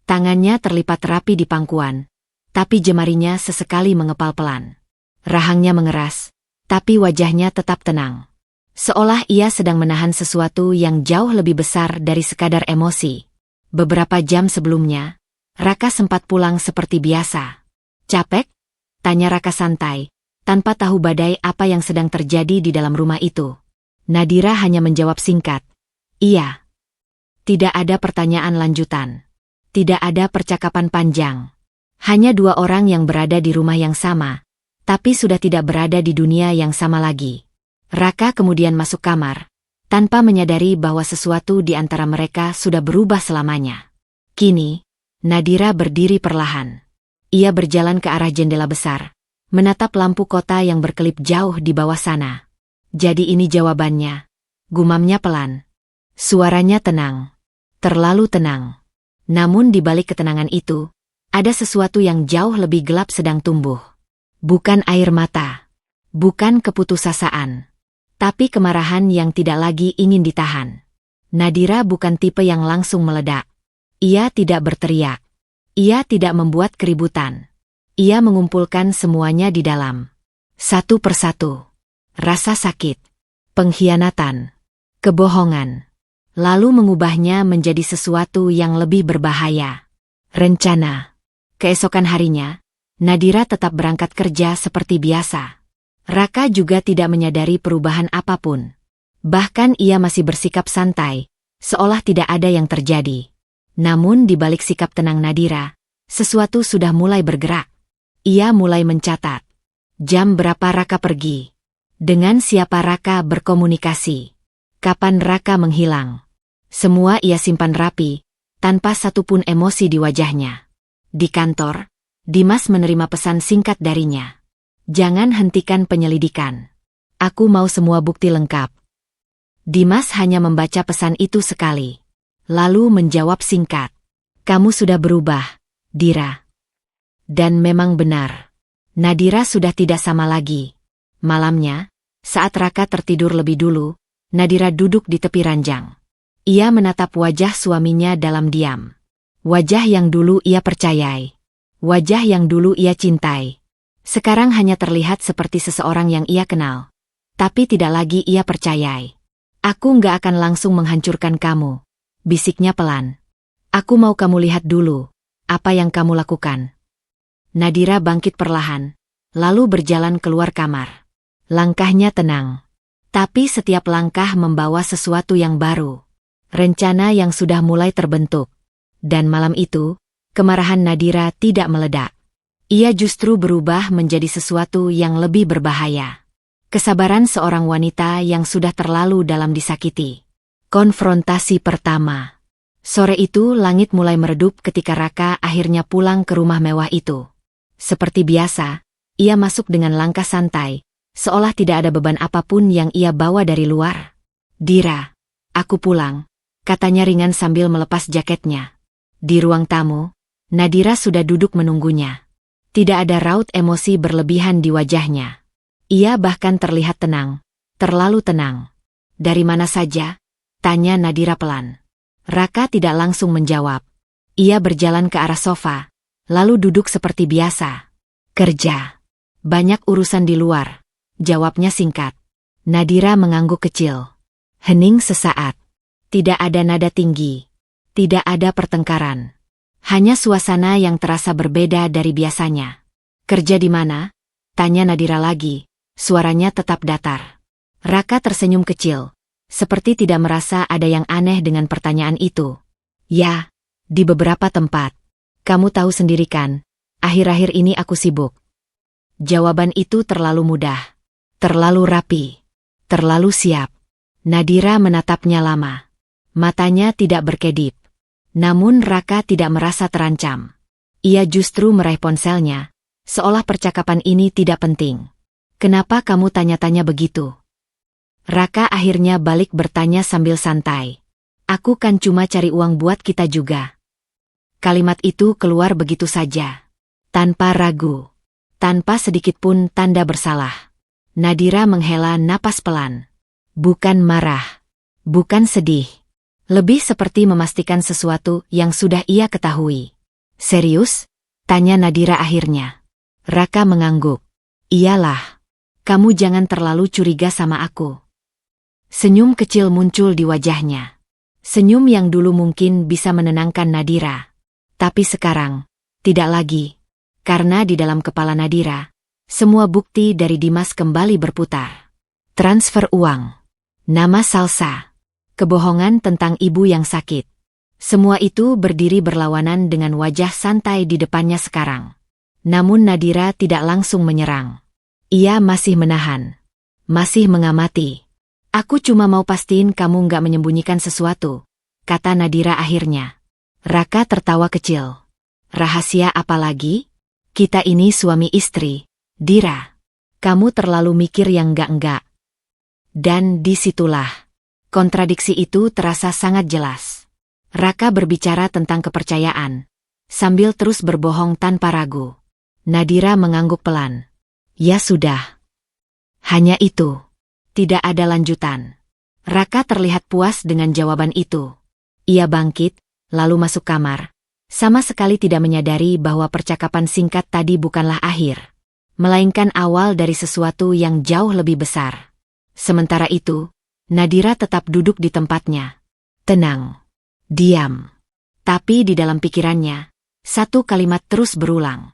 Tangannya terlipat rapi di pangkuan, tapi jemarinya sesekali mengepal pelan. Rahangnya mengeras, tapi wajahnya tetap tenang. Seolah ia sedang menahan sesuatu yang jauh lebih besar dari sekadar emosi. Beberapa jam sebelumnya, Raka sempat pulang seperti biasa. Capek? Tanya Raka santai, tanpa tahu badai apa yang sedang terjadi di dalam rumah itu. Nadira hanya menjawab singkat, iya. Tidak ada pertanyaan lanjutan. Tidak ada percakapan panjang. Hanya dua orang yang berada di rumah yang sama, tapi sudah tidak berada di dunia yang sama lagi. Raka kemudian masuk kamar, tanpa menyadari bahwa sesuatu di antara mereka sudah berubah selamanya. Kini, Nadira berdiri perlahan. Ia berjalan ke arah jendela besar, menatap lampu kota yang berkelip jauh di bawah sana. Jadi ini jawabannya, gumamnya pelan. Suaranya tenang, terlalu tenang. Namun di balik ketenangan itu, ada sesuatu yang jauh lebih gelap sedang tumbuh. Bukan air mata, bukan keputusasaan, tapi kemarahan yang tidak lagi ingin ditahan. Nadira bukan tipe yang langsung meledak. Ia tidak berteriak. Ia tidak membuat keributan. Ia mengumpulkan semuanya di dalam. Satu persatu. Rasa sakit, pengkhianatan, kebohongan. Lalu mengubahnya menjadi sesuatu yang lebih berbahaya. Rencana. Keesokan harinya, Nadira tetap berangkat kerja seperti biasa. Raka juga tidak menyadari perubahan apapun. Bahkan ia masih bersikap santai, seolah tidak ada yang terjadi. Namun di balik sikap tenang Nadira, sesuatu sudah mulai bergerak. Ia mulai mencatat. Jam berapa Raka pergi? Dengan siapa Raka berkomunikasi? Kapan Raka menghilang? Semua ia simpan rapi, tanpa satupun emosi di wajahnya. Di kantor, Dimas menerima pesan singkat darinya. Jangan hentikan penyelidikan. Aku mau semua bukti lengkap. Dimas hanya membaca pesan itu sekali. Lalu menjawab singkat. Kamu sudah berubah, Dira. Dan memang benar. Nadira sudah tidak sama lagi. Malamnya, saat Raka tertidur lebih dulu, Nadira duduk di tepi ranjang. Ia menatap wajah suaminya dalam diam. Wajah yang dulu ia percayai. Wajah yang dulu ia cintai. Sekarang hanya terlihat seperti seseorang yang ia kenal. Tapi tidak lagi ia percayai. Aku nggak akan langsung menghancurkan kamu, bisiknya pelan. Aku mau kamu lihat dulu, apa yang kamu lakukan. Nadira bangkit perlahan, lalu berjalan keluar kamar. Langkahnya tenang. Tapi setiap langkah membawa sesuatu yang baru. Rencana yang sudah mulai terbentuk. Dan malam itu, kemarahan Nadira tidak meledak. Ia justru berubah menjadi sesuatu yang lebih berbahaya. Kesabaran seorang wanita yang sudah terlalu dalam disakiti. Konfrontasi pertama. Sore itu langit mulai meredup ketika Raka akhirnya pulang ke rumah mewah itu. Seperti biasa, ia masuk dengan langkah santai, seolah tidak ada beban apapun yang ia bawa dari luar. "Dira, aku pulang," katanya ringan sambil melepas jaketnya. Di ruang tamu, Nadira sudah duduk menunggunya. Tidak ada raut emosi berlebihan di wajahnya. Ia bahkan terlihat tenang, terlalu tenang. "Dari mana saja?" tanya Nadira pelan. Raka tidak langsung menjawab. Ia berjalan ke arah sofa, lalu duduk seperti biasa. "Kerja. Banyak urusan di luar," jawabnya singkat. Nadira mengangguk kecil. Hening sesaat. Tidak ada nada tinggi. Tidak ada pertengkaran. Hanya suasana yang terasa berbeda dari biasanya. "Kerja di mana?" tanya Nadira lagi. Suaranya tetap datar. Raka tersenyum kecil, seperti tidak merasa ada yang aneh dengan pertanyaan itu. "Ya, di beberapa tempat. Kamu tahu sendiri kan, akhir-akhir ini aku sibuk." Jawaban itu terlalu mudah, terlalu rapi, terlalu siap. Nadira menatapnya lama. Matanya tidak berkedip. Namun Raka tidak merasa terancam. Ia justru meraih ponselnya, seolah percakapan ini tidak penting. "Kenapa kamu tanya-tanya begitu?" Raka akhirnya balik bertanya sambil santai. "Aku kan cuma cari uang buat kita juga." Kalimat itu keluar begitu saja. Tanpa ragu. Tanpa sedikit pun tanda bersalah. Nadira menghela napas pelan. Bukan marah. Bukan sedih. Lebih seperti memastikan sesuatu yang sudah ia ketahui. "Serius?" tanya Nadira akhirnya. Raka mengangguk. "Iyalah. Kamu jangan terlalu curiga sama aku." Senyum kecil muncul di wajahnya. Senyum yang dulu mungkin bisa menenangkan Nadira. Tapi sekarang, tidak lagi. Karena di dalam kepala Nadira, semua bukti dari Dimas kembali berputar. Transfer uang. Nama Salsa. Kebohongan tentang ibu yang sakit. Semua itu berdiri berlawanan dengan wajah santai di depannya sekarang. Namun Nadira tidak langsung menyerang. Ia masih menahan. Masih mengamati. "Aku cuma mau pastiin kamu nggak menyembunyikan sesuatu," kata Nadira akhirnya. Raka tertawa kecil. "Rahasia apa lagi? Kita ini suami istri, Dira. Kamu terlalu mikir yang enggak-enggak." Dan disitulah, kontradiksi itu terasa sangat jelas. Raka berbicara tentang kepercayaan, sambil terus berbohong tanpa ragu. Nadira mengangguk pelan. "Ya sudah. Hanya itu. Tidak ada lanjutan." Raka terlihat puas dengan jawaban itu. Ia bangkit, lalu masuk kamar. Sama sekali tidak menyadari bahwa percakapan singkat tadi bukanlah akhir, melainkan awal dari sesuatu yang jauh lebih besar. Sementara itu, Nadira tetap duduk di tempatnya. Tenang. Diam. Tapi di dalam pikirannya, satu kalimat terus berulang.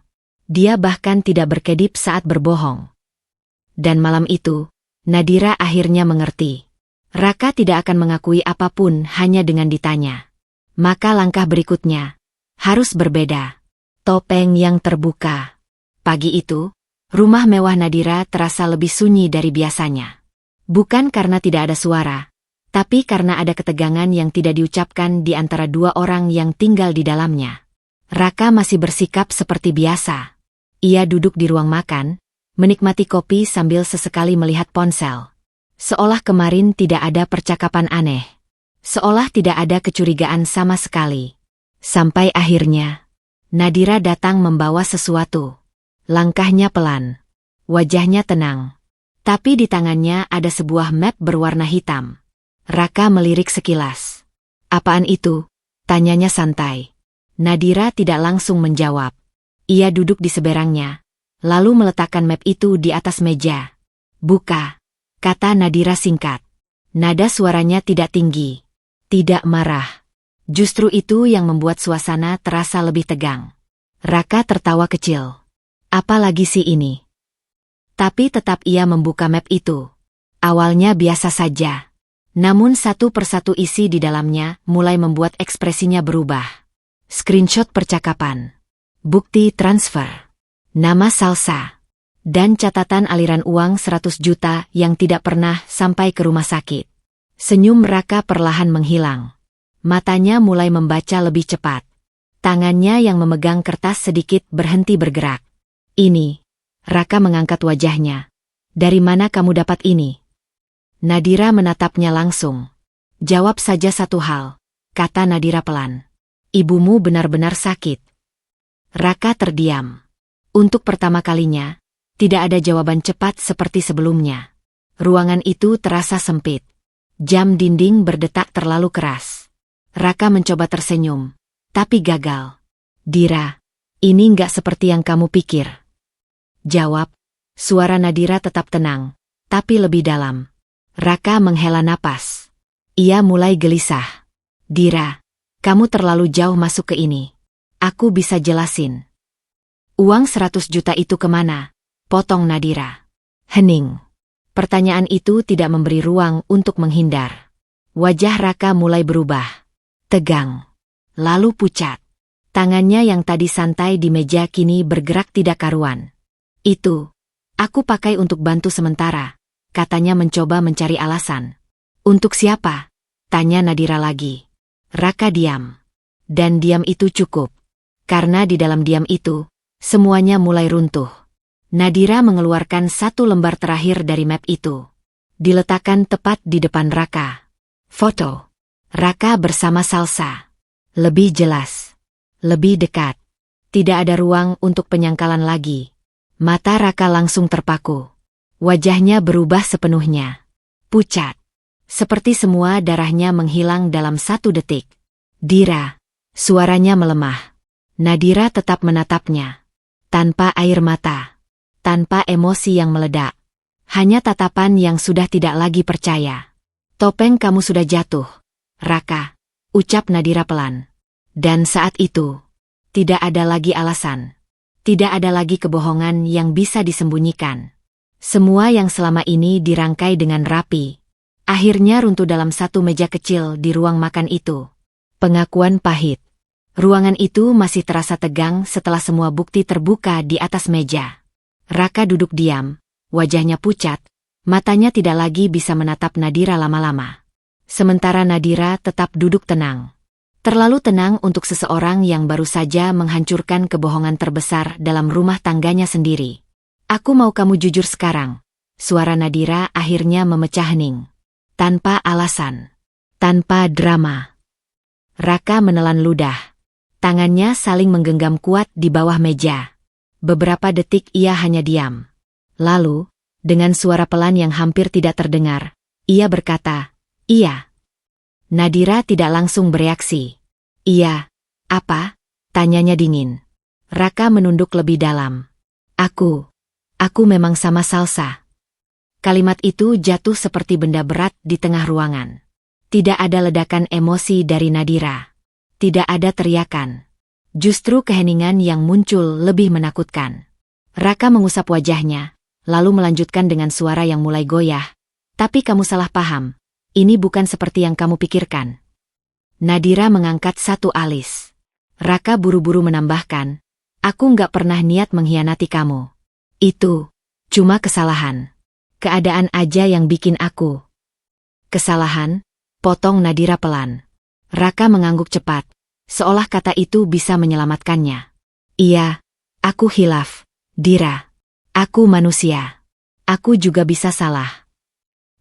Dia bahkan tidak berkedip saat berbohong. Dan malam itu, Nadira akhirnya mengerti. Raka tidak akan mengakui apapun hanya dengan ditanya. Maka langkah berikutnya harus berbeda. Topeng yang terbuka. Pagi itu, rumah mewah Nadira terasa lebih sunyi dari biasanya. Bukan karena tidak ada suara, tapi karena ada ketegangan yang tidak diucapkan di antara dua orang yang tinggal di dalamnya. Raka masih bersikap seperti biasa. Ia duduk di ruang makan, menikmati kopi sambil sesekali melihat ponsel. Seolah kemarin tidak ada percakapan aneh. Seolah tidak ada kecurigaan sama sekali. Sampai akhirnya, Nadira datang membawa sesuatu. Langkahnya pelan. Wajahnya tenang. Tapi di tangannya ada sebuah map berwarna hitam. Raka melirik sekilas. "Apaan itu?" tanyanya santai. Nadira tidak langsung menjawab. Ia duduk di seberangnya, lalu meletakkan map itu di atas meja. "Buka," kata Nadira singkat. Nada suaranya tidak tinggi, tidak marah. Justru itu yang membuat suasana terasa lebih tegang. Raka tertawa kecil. Apalagi si ini. Tapi tetap ia membuka map itu. Awalnya biasa saja. Namun satu persatu isi di dalamnya mulai membuat ekspresinya berubah. Screenshot percakapan. Bukti transfer. Nama Salsa. Dan catatan aliran uang 100 juta yang tidak pernah sampai ke rumah sakit. Senyum Raka perlahan menghilang. Matanya mulai membaca lebih cepat. Tangannya yang memegang kertas sedikit berhenti bergerak. Ini. Raka mengangkat wajahnya. Dari mana kamu dapat ini? Nadira menatapnya langsung. Jawab saja satu hal, kata Nadira pelan. Ibumu benar-benar sakit. Raka terdiam. Untuk pertama kalinya, tidak ada jawaban cepat seperti sebelumnya. Ruangan itu terasa sempit. Jam dinding berdetak terlalu keras. Raka mencoba tersenyum, tapi gagal. Dira, ini nggak seperti yang kamu pikir. Jawab, suara Nadira tetap tenang, tapi lebih dalam. Raka menghela napas. Ia mulai gelisah. Dira, kamu terlalu jauh masuk ke ini. Aku bisa jelasin. Uang 100 juta itu kemana? Potong Nadira. Hening. Pertanyaan itu tidak memberi ruang untuk menghindar. Wajah Raka mulai berubah. Tegang. Lalu pucat. Tangannya yang tadi santai di meja kini bergerak tidak karuan. Itu. Aku pakai untuk bantu sementara. Katanya mencoba mencari alasan. Untuk siapa? Tanya Nadira lagi. Raka diam. Dan diam itu cukup. Karena di dalam diam itu, semuanya mulai runtuh. Nadira mengeluarkan satu lembar terakhir dari map itu. Diletakkan tepat di depan Raka. Foto. Raka bersama Salsa. Lebih jelas. Lebih dekat. Tidak ada ruang untuk penyangkalan lagi. Mata Raka langsung terpaku. Wajahnya berubah sepenuhnya. Pucat. Seperti semua darahnya menghilang dalam 1 detik. Dira. Suaranya melemah. Nadira tetap menatapnya. Tanpa air mata. Tanpa emosi yang meledak. Hanya tatapan yang sudah tidak lagi percaya. Topeng kamu sudah jatuh, Raka. Ucap Nadira pelan. Dan saat itu, tidak ada lagi alasan. Tidak ada lagi kebohongan yang bisa disembunyikan. Semua yang selama ini dirangkai dengan rapi. Akhirnya runtuh dalam satu meja kecil di ruang makan itu. Pengakuan pahit. Ruangan itu masih terasa tegang setelah semua bukti terbuka di atas meja. Raka duduk diam, wajahnya pucat, matanya tidak lagi bisa menatap Nadira lama-lama. Sementara Nadira tetap duduk tenang. Terlalu tenang untuk seseorang yang baru saja menghancurkan kebohongan terbesar dalam rumah tangganya sendiri. Aku mau kamu jujur sekarang. Suara Nadira akhirnya memecah hening. Tanpa alasan. Tanpa drama. Raka menelan ludah. Tangannya saling menggenggam kuat di bawah meja. Beberapa detik ia hanya diam. Lalu, dengan suara pelan yang hampir tidak terdengar, ia berkata, "Iya." Nadira tidak langsung bereaksi. "Iya, apa?" tanyanya dingin. Raka menunduk lebih dalam. Aku memang sama Salsa." Kalimat itu jatuh seperti benda berat di tengah ruangan. Tidak ada ledakan emosi dari Nadira. Tidak ada teriakan. Justru keheningan yang muncul lebih menakutkan. Raka mengusap wajahnya, lalu melanjutkan dengan suara yang mulai goyah. "Tapi kamu salah paham. Ini bukan seperti yang kamu pikirkan." Nadira mengangkat satu alis. Raka buru-buru menambahkan, "Aku nggak pernah niat mengkhianati kamu. Itu cuma kesalahan. Keadaan aja yang bikin aku." "Kesalahan?" potong Nadira pelan. Raka mengangguk cepat, seolah kata itu bisa menyelamatkannya. "Iya, aku khilaf, Dira. Aku manusia. Aku juga bisa salah."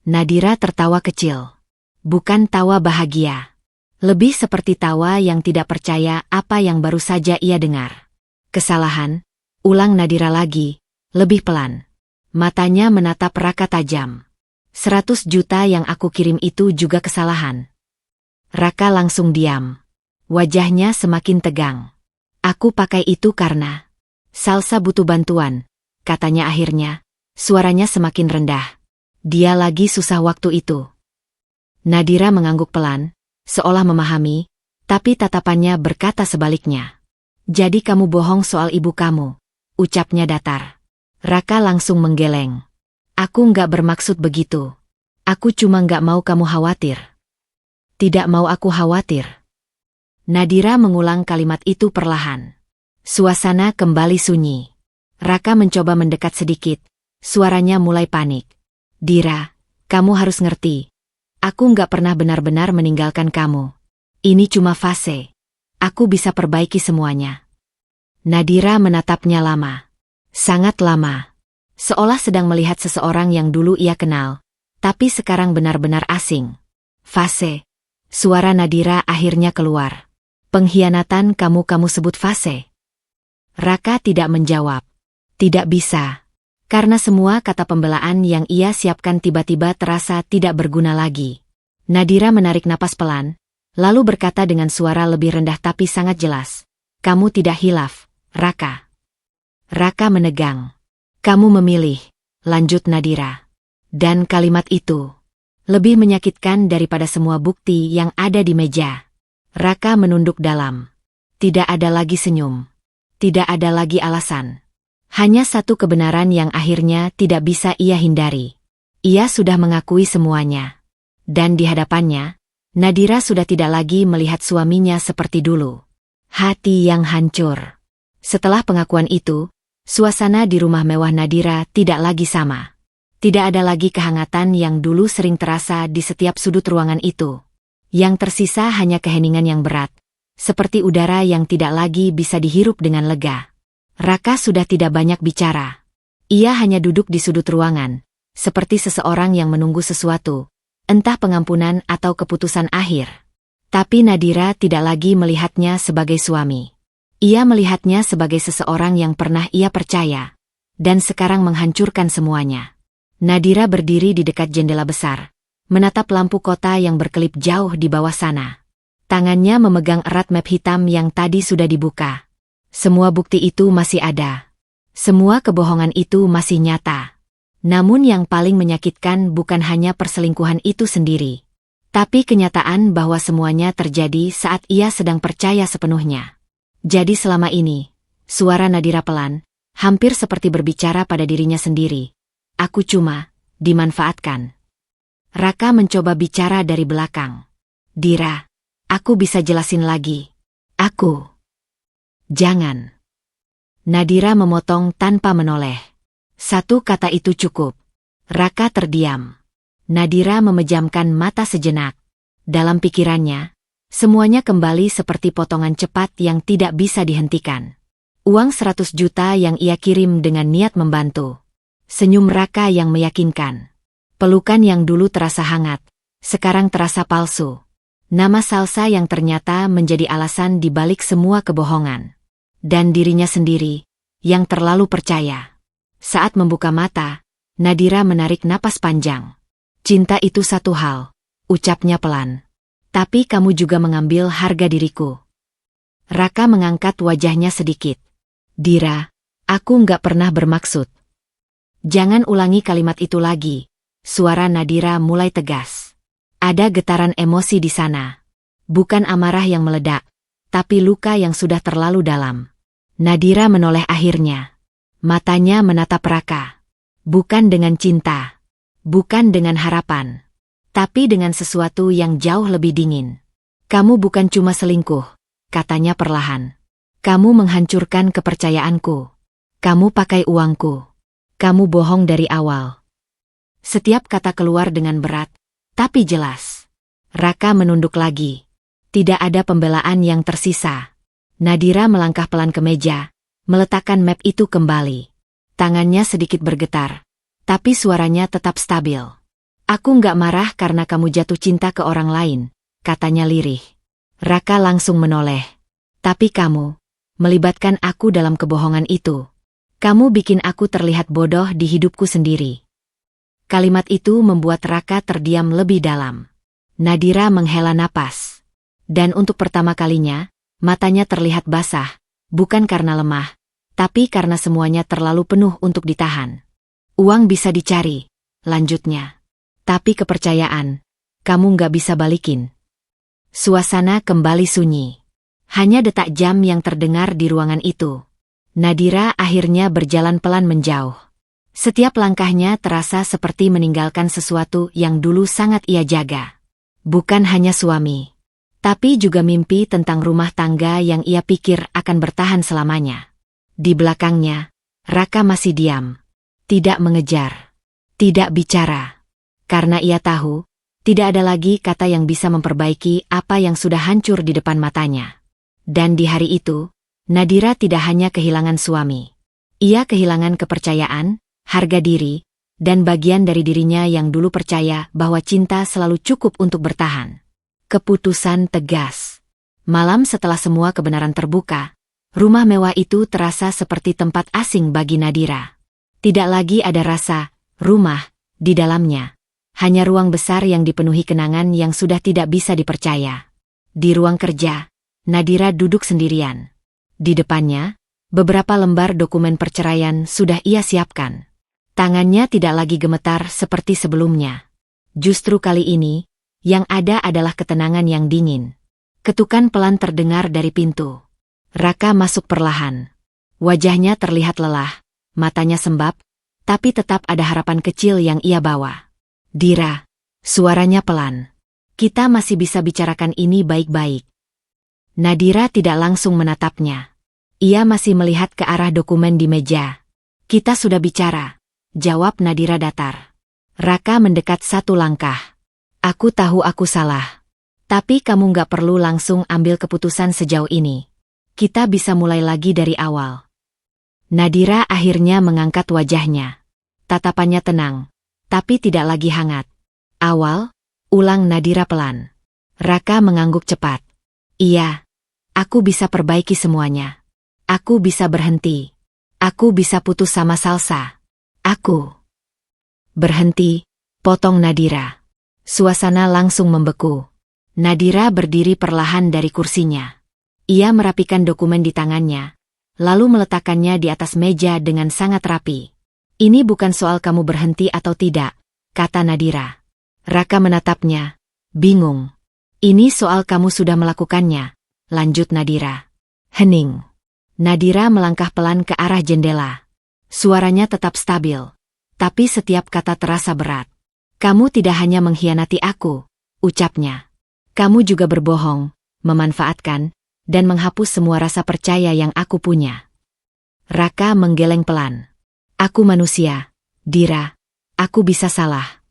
Nadira tertawa kecil. Bukan tawa bahagia. Lebih seperti tawa yang tidak percaya apa yang baru saja ia dengar. "Kesalahan?" ulang Nadira lagi, lebih pelan. Matanya menatap Raka tajam. 100 juta yang aku kirim itu juga kesalahan." Raka langsung diam. Wajahnya semakin tegang. "Aku pakai itu karena Salsa butuh bantuan," katanya akhirnya. Suaranya semakin rendah. "Dia lagi susah waktu itu." Nadira mengangguk pelan, seolah memahami, tapi tatapannya berkata sebaliknya. "Jadi kamu bohong soal ibu kamu?" ucapnya datar. Raka langsung menggeleng. Aku nggak bermaksud begitu. Aku cuma nggak mau kamu khawatir. Tidak mau aku khawatir. Nadira mengulang kalimat itu perlahan. Suasana kembali sunyi. Raka mencoba mendekat sedikit. Suaranya mulai panik. Dira, kamu harus ngerti. Aku nggak pernah benar-benar meninggalkan kamu. Ini cuma fase. Aku bisa perbaiki semuanya. Nadira menatapnya lama. Sangat lama. Seolah sedang melihat seseorang yang dulu ia kenal, tapi sekarang benar-benar asing. Fase. Suara Nadira akhirnya keluar. Pengkhianatan kamu sebut fase. Raka tidak menjawab. Tidak bisa. Karena semua kata pembelaan yang ia siapkan tiba-tiba terasa tidak berguna lagi. Nadira menarik napas pelan, lalu berkata dengan suara lebih rendah tapi sangat jelas. Kamu tidak hilaf, Raka. Raka menegang. Kamu memilih, lanjut Nadira. Dan kalimat itu lebih menyakitkan daripada semua bukti yang ada di meja. Raka menunduk dalam. Tidak ada lagi senyum. Tidak ada lagi alasan. Hanya satu kebenaran yang akhirnya tidak bisa ia hindari. Ia sudah mengakui semuanya. Dan di hadapannya, Nadira sudah tidak lagi melihat suaminya seperti dulu. Hati yang hancur. Setelah pengakuan itu, suasana di rumah mewah Nadira tidak lagi sama. Tidak ada lagi kehangatan yang dulu sering terasa di setiap sudut ruangan itu. Yang tersisa hanya keheningan yang berat, seperti udara yang tidak lagi bisa dihirup dengan lega. Raka sudah tidak banyak bicara. Ia hanya duduk di sudut ruangan, seperti seseorang yang menunggu sesuatu, entah pengampunan atau keputusan akhir. Tapi Nadira tidak lagi melihatnya sebagai suami. Ia melihatnya sebagai seseorang yang pernah ia percaya, dan sekarang menghancurkan semuanya. Nadira berdiri di dekat jendela besar, menatap lampu kota yang berkelip jauh di bawah sana. Tangannya memegang erat map hitam yang tadi sudah dibuka. Semua bukti itu masih ada. Semua kebohongan itu masih nyata. Namun yang paling menyakitkan bukan hanya perselingkuhan itu sendiri, tapi kenyataan bahwa semuanya terjadi saat ia sedang percaya sepenuhnya. Jadi selama ini, suara Nadira pelan, hampir seperti berbicara pada dirinya sendiri. Aku cuma dimanfaatkan. Raka mencoba bicara dari belakang. Dira, aku bisa jelasin lagi. Aku. Jangan. Nadira memotong tanpa menoleh. Satu kata itu cukup. Raka terdiam. Nadira memejamkan mata sejenak. Dalam pikirannya, semuanya kembali seperti potongan cepat yang tidak bisa dihentikan. Uang 100 juta yang ia kirim dengan niat membantu. Senyum Raka yang meyakinkan. Pelukan yang dulu terasa hangat, sekarang terasa palsu. Nama Salsa yang ternyata menjadi alasan di balik semua kebohongan. Dan dirinya sendiri, yang terlalu percaya. Saat membuka mata, Nadira menarik napas panjang. Cinta itu satu hal, ucapnya pelan. Tapi kamu juga mengambil harga diriku. Raka mengangkat wajahnya sedikit. Dira, aku nggak pernah bermaksud. Jangan ulangi kalimat itu lagi. Suara Nadira mulai tegas. Ada getaran emosi di sana. Bukan amarah yang meledak, tapi luka yang sudah terlalu dalam. Nadira menoleh akhirnya. Matanya menatap Raka. Bukan dengan cinta. Bukan dengan harapan. Tapi dengan sesuatu yang jauh lebih dingin. Kamu bukan cuma selingkuh, katanya perlahan. Kamu menghancurkan kepercayaanku. Kamu pakai uangku. Kamu bohong dari awal. Setiap kata keluar dengan berat, tapi jelas. Raka menunduk lagi. Tidak ada pembelaan yang tersisa. Nadira melangkah pelan ke meja, meletakkan map itu kembali. Tangannya sedikit bergetar, tapi suaranya tetap stabil. Aku nggak marah karena kamu jatuh cinta ke orang lain, katanya lirih. Raka langsung menoleh. Tapi kamu melibatkan aku dalam kebohongan itu. Kamu bikin aku terlihat bodoh di hidupku sendiri. Kalimat itu membuat Raka terdiam lebih dalam. Nadira menghela napas. Dan untuk pertama kalinya, matanya terlihat basah, bukan karena lemah, tapi karena semuanya terlalu penuh untuk ditahan. Uang bisa dicari, lanjutnya. Tapi kepercayaan, kamu nggak bisa balikin. Suasana kembali sunyi. Hanya detak jam yang terdengar di ruangan itu. Nadira akhirnya berjalan pelan menjauh. Setiap langkahnya terasa seperti meninggalkan sesuatu yang dulu sangat ia jaga. Bukan hanya suami, tapi juga mimpi tentang rumah tangga yang ia pikir akan bertahan selamanya. Di belakangnya, Raka masih diam. Tidak mengejar. Tidak bicara. Karena ia tahu, tidak ada lagi kata yang bisa memperbaiki apa yang sudah hancur di depan matanya. Dan di hari itu, Nadira tidak hanya kehilangan suami. Ia kehilangan kepercayaan, harga diri, dan bagian dari dirinya yang dulu percaya bahwa cinta selalu cukup untuk bertahan. Keputusan tegas. Malam setelah semua kebenaran terbuka, rumah mewah itu terasa seperti tempat asing bagi Nadira. Tidak lagi ada rasa rumah di dalamnya. Hanya ruang besar yang dipenuhi kenangan yang sudah tidak bisa dipercaya. Di ruang kerja, Nadira duduk sendirian. Di depannya, beberapa lembar dokumen perceraian sudah ia siapkan. Tangannya tidak lagi gemetar seperti sebelumnya. Justru kali ini, yang ada adalah ketenangan yang dingin. Ketukan pelan terdengar dari pintu. Raka masuk perlahan. Wajahnya terlihat lelah, matanya sembab, tapi tetap ada harapan kecil yang ia bawa. Dira, suaranya pelan. Kita masih bisa bicarakan ini baik-baik. Nadira tidak langsung menatapnya. Ia masih melihat ke arah dokumen di meja. Kita sudah bicara, jawab Nadira datar. Raka mendekat satu langkah. Aku tahu aku salah. Tapi kamu gak perlu langsung ambil keputusan sejauh ini. Kita bisa mulai lagi dari awal. Nadira akhirnya mengangkat wajahnya. Tatapannya tenang, tapi tidak lagi hangat. Awal, ulang Nadira pelan. Raka mengangguk cepat. Iya, aku bisa perbaiki semuanya. Aku bisa berhenti. Aku bisa putus sama Salsa. Aku berhenti, potong Nadira. Suasana langsung membeku. Nadira berdiri perlahan dari kursinya. Ia merapikan dokumen di tangannya, lalu meletakkannya di atas meja dengan sangat rapi. Ini bukan soal kamu berhenti atau tidak, kata Nadira. Raka menatapnya, bingung. Ini soal kamu sudah melakukannya, lanjut Nadira. Hening. Nadira melangkah pelan ke arah jendela. Suaranya tetap stabil, tapi setiap kata terasa berat. Kamu tidak hanya mengkhianati aku, ucapnya. Kamu juga berbohong, memanfaatkan, dan menghapus semua rasa percaya yang aku punya. Raka menggeleng pelan. Aku manusia, Dira. Aku bisa salah.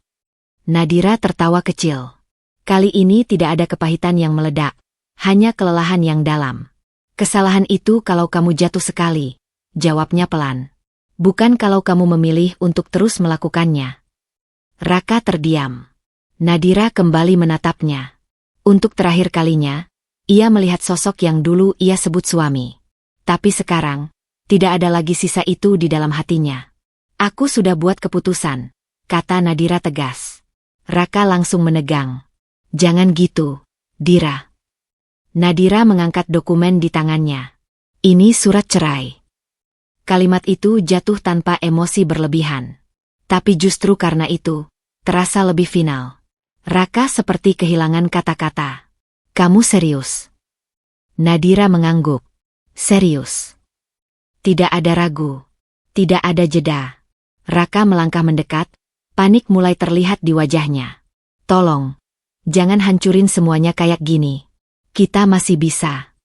Nadira tertawa kecil. Kali ini tidak ada kepahitan yang meledak, hanya kelelahan yang dalam. Kesalahan itu kalau kamu jatuh sekali, jawabnya pelan. Bukan kalau kamu memilih untuk terus melakukannya. Raka terdiam. Nadira kembali menatapnya. Untuk terakhir kalinya, ia melihat sosok yang dulu ia sebut suami. Tapi sekarang, tidak ada lagi sisa itu di dalam hatinya. Aku sudah buat keputusan, kata Nadira tegas. Raka langsung menegang. Jangan gitu, Dira. Nadira mengangkat dokumen di tangannya. Ini surat cerai. Kalimat itu jatuh tanpa emosi berlebihan. Tapi justru karena itu, terasa lebih final. Raka seperti kehilangan kata-kata. Kamu serius? Nadira mengangguk. Serius. Tidak ada ragu. Tidak ada jeda. Raka melangkah mendekat, panik mulai terlihat di wajahnya. Tolong, jangan hancurin semuanya kayak gini. Kita masih bisa.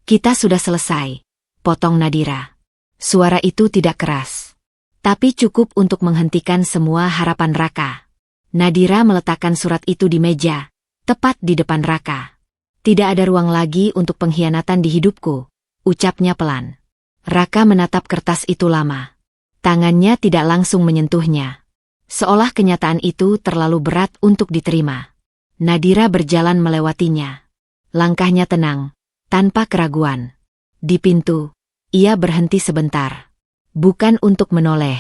Kita sudah selesai, potong Nadira. Suara itu tidak keras, tapi cukup untuk menghentikan semua harapan Raka. Nadira meletakkan surat itu di meja, tepat di depan Raka. Tidak ada ruang lagi untuk pengkhianatan di hidupku, ucapnya pelan. Raka menatap kertas itu lama. Tangannya tidak langsung menyentuhnya. Seolah kenyataan itu terlalu berat untuk diterima. Nadira berjalan melewatinya. Langkahnya tenang, tanpa keraguan. Di pintu, ia berhenti sebentar. Bukan untuk menoleh,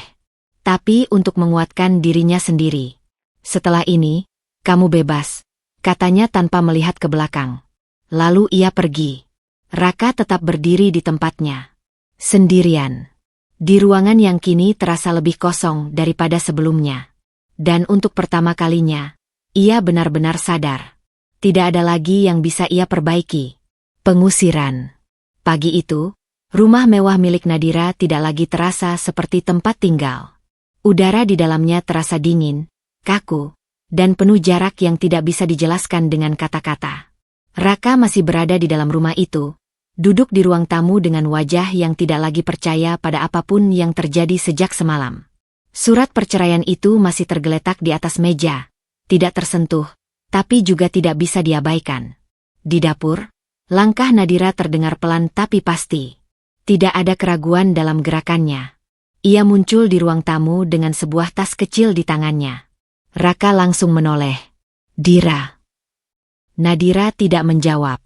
tapi untuk menguatkan dirinya sendiri. Setelah ini, kamu bebas, katanya tanpa melihat ke belakang. Lalu ia pergi. Raka tetap berdiri di tempatnya. Sendirian. Di ruangan yang kini terasa lebih kosong daripada sebelumnya. Dan untuk pertama kalinya, ia benar-benar sadar. Tidak ada lagi yang bisa ia perbaiki. Pengusiran. Pagi itu, Rumah mewah milik Nadira tidak lagi terasa seperti tempat tinggal. Udara di dalamnya terasa dingin, kaku, dan penuh jarak yang tidak bisa dijelaskan dengan kata-kata. Raka masih berada di dalam rumah itu, duduk di ruang tamu dengan wajah yang tidak lagi percaya pada apapun yang terjadi sejak semalam. Surat perceraian itu masih tergeletak di atas meja, tidak tersentuh, tapi juga tidak bisa diabaikan. Di dapur, langkah Nadira terdengar pelan tapi pasti. Tidak ada keraguan dalam gerakannya. Ia muncul di ruang tamu dengan sebuah tas kecil di tangannya. Raka langsung menoleh. "Dira." Nadira tidak menjawab.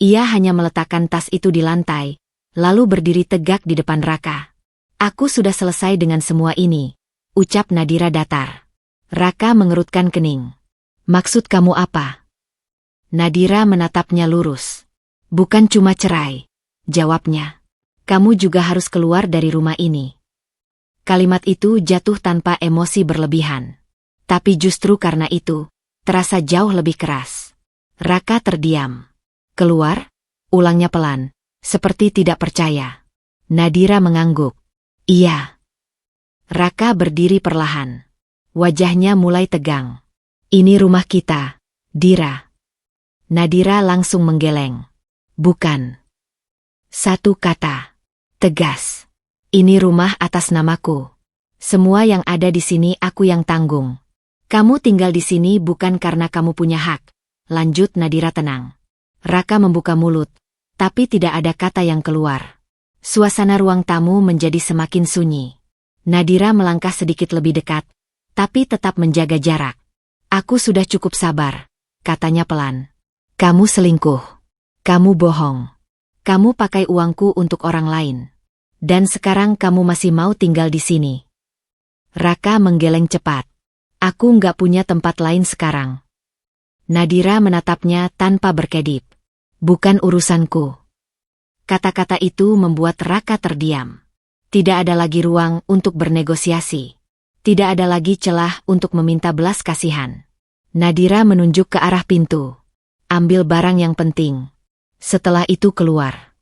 Ia hanya meletakkan tas itu di lantai, lalu berdiri tegak di depan Raka. "Aku sudah selesai dengan semua ini," ucap Nadira datar. Raka mengerutkan kening. "Maksud kamu apa?" Nadira menatapnya lurus. "Bukan cuma cerai," jawabnya. "Kamu juga harus keluar dari rumah ini." Kalimat itu jatuh tanpa emosi berlebihan. Tapi justru karena itu, terasa jauh lebih keras. Raka terdiam. "Keluar?" ulangnya pelan, seperti tidak percaya. Nadira mengangguk. "Iya." Raka berdiri perlahan. Wajahnya mulai tegang. "Ini rumah kita, Dira." Nadira langsung menggeleng. "Bukan." Satu kata. Tegas. "Ini rumah atas namaku. Semua yang ada di sini aku yang tanggung. Kamu tinggal di sini bukan karena kamu punya hak," lanjut Nadira tenang. Raka membuka mulut, tapi tidak ada kata yang keluar. Suasana ruang tamu menjadi semakin sunyi. Nadira melangkah sedikit lebih dekat, tapi tetap menjaga jarak. "Aku sudah cukup sabar," katanya pelan. "Kamu selingkuh. Kamu bohong. Kamu pakai uangku untuk orang lain. Dan sekarang kamu masih mau tinggal di sini." Raka menggeleng cepat. "Aku nggak punya tempat lain sekarang." Nadira menatapnya tanpa berkedip. "Bukan urusanku." Kata-kata itu membuat Raka terdiam. Tidak ada lagi ruang untuk bernegosiasi. Tidak ada lagi celah untuk meminta belas kasihan. Nadira menunjuk ke arah pintu. "Ambil barang yang penting. Setelah itu keluar."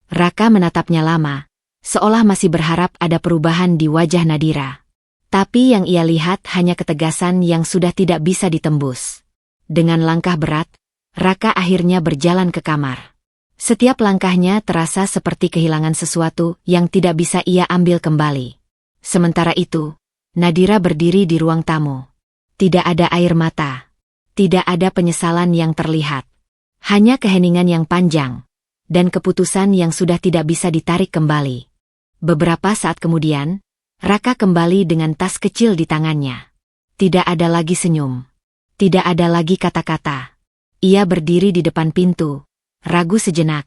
Raka menatapnya lama, seolah masih berharap ada perubahan di wajah Nadira. Tapi yang ia lihat hanya ketegasan yang sudah tidak bisa ditembus. Dengan langkah berat, Raka akhirnya berjalan ke kamar. Setiap langkahnya terasa seperti kehilangan sesuatu yang tidak bisa ia ambil kembali. Sementara itu, Nadira berdiri di ruang tamu. Tidak ada air mata. Tidak ada penyesalan yang terlihat. Hanya keheningan yang panjang, dan keputusan yang sudah tidak bisa ditarik kembali. Beberapa saat kemudian, Raka kembali dengan tas kecil di tangannya. Tidak ada lagi senyum. Tidak ada lagi kata-kata. Ia berdiri di depan pintu, ragu sejenak.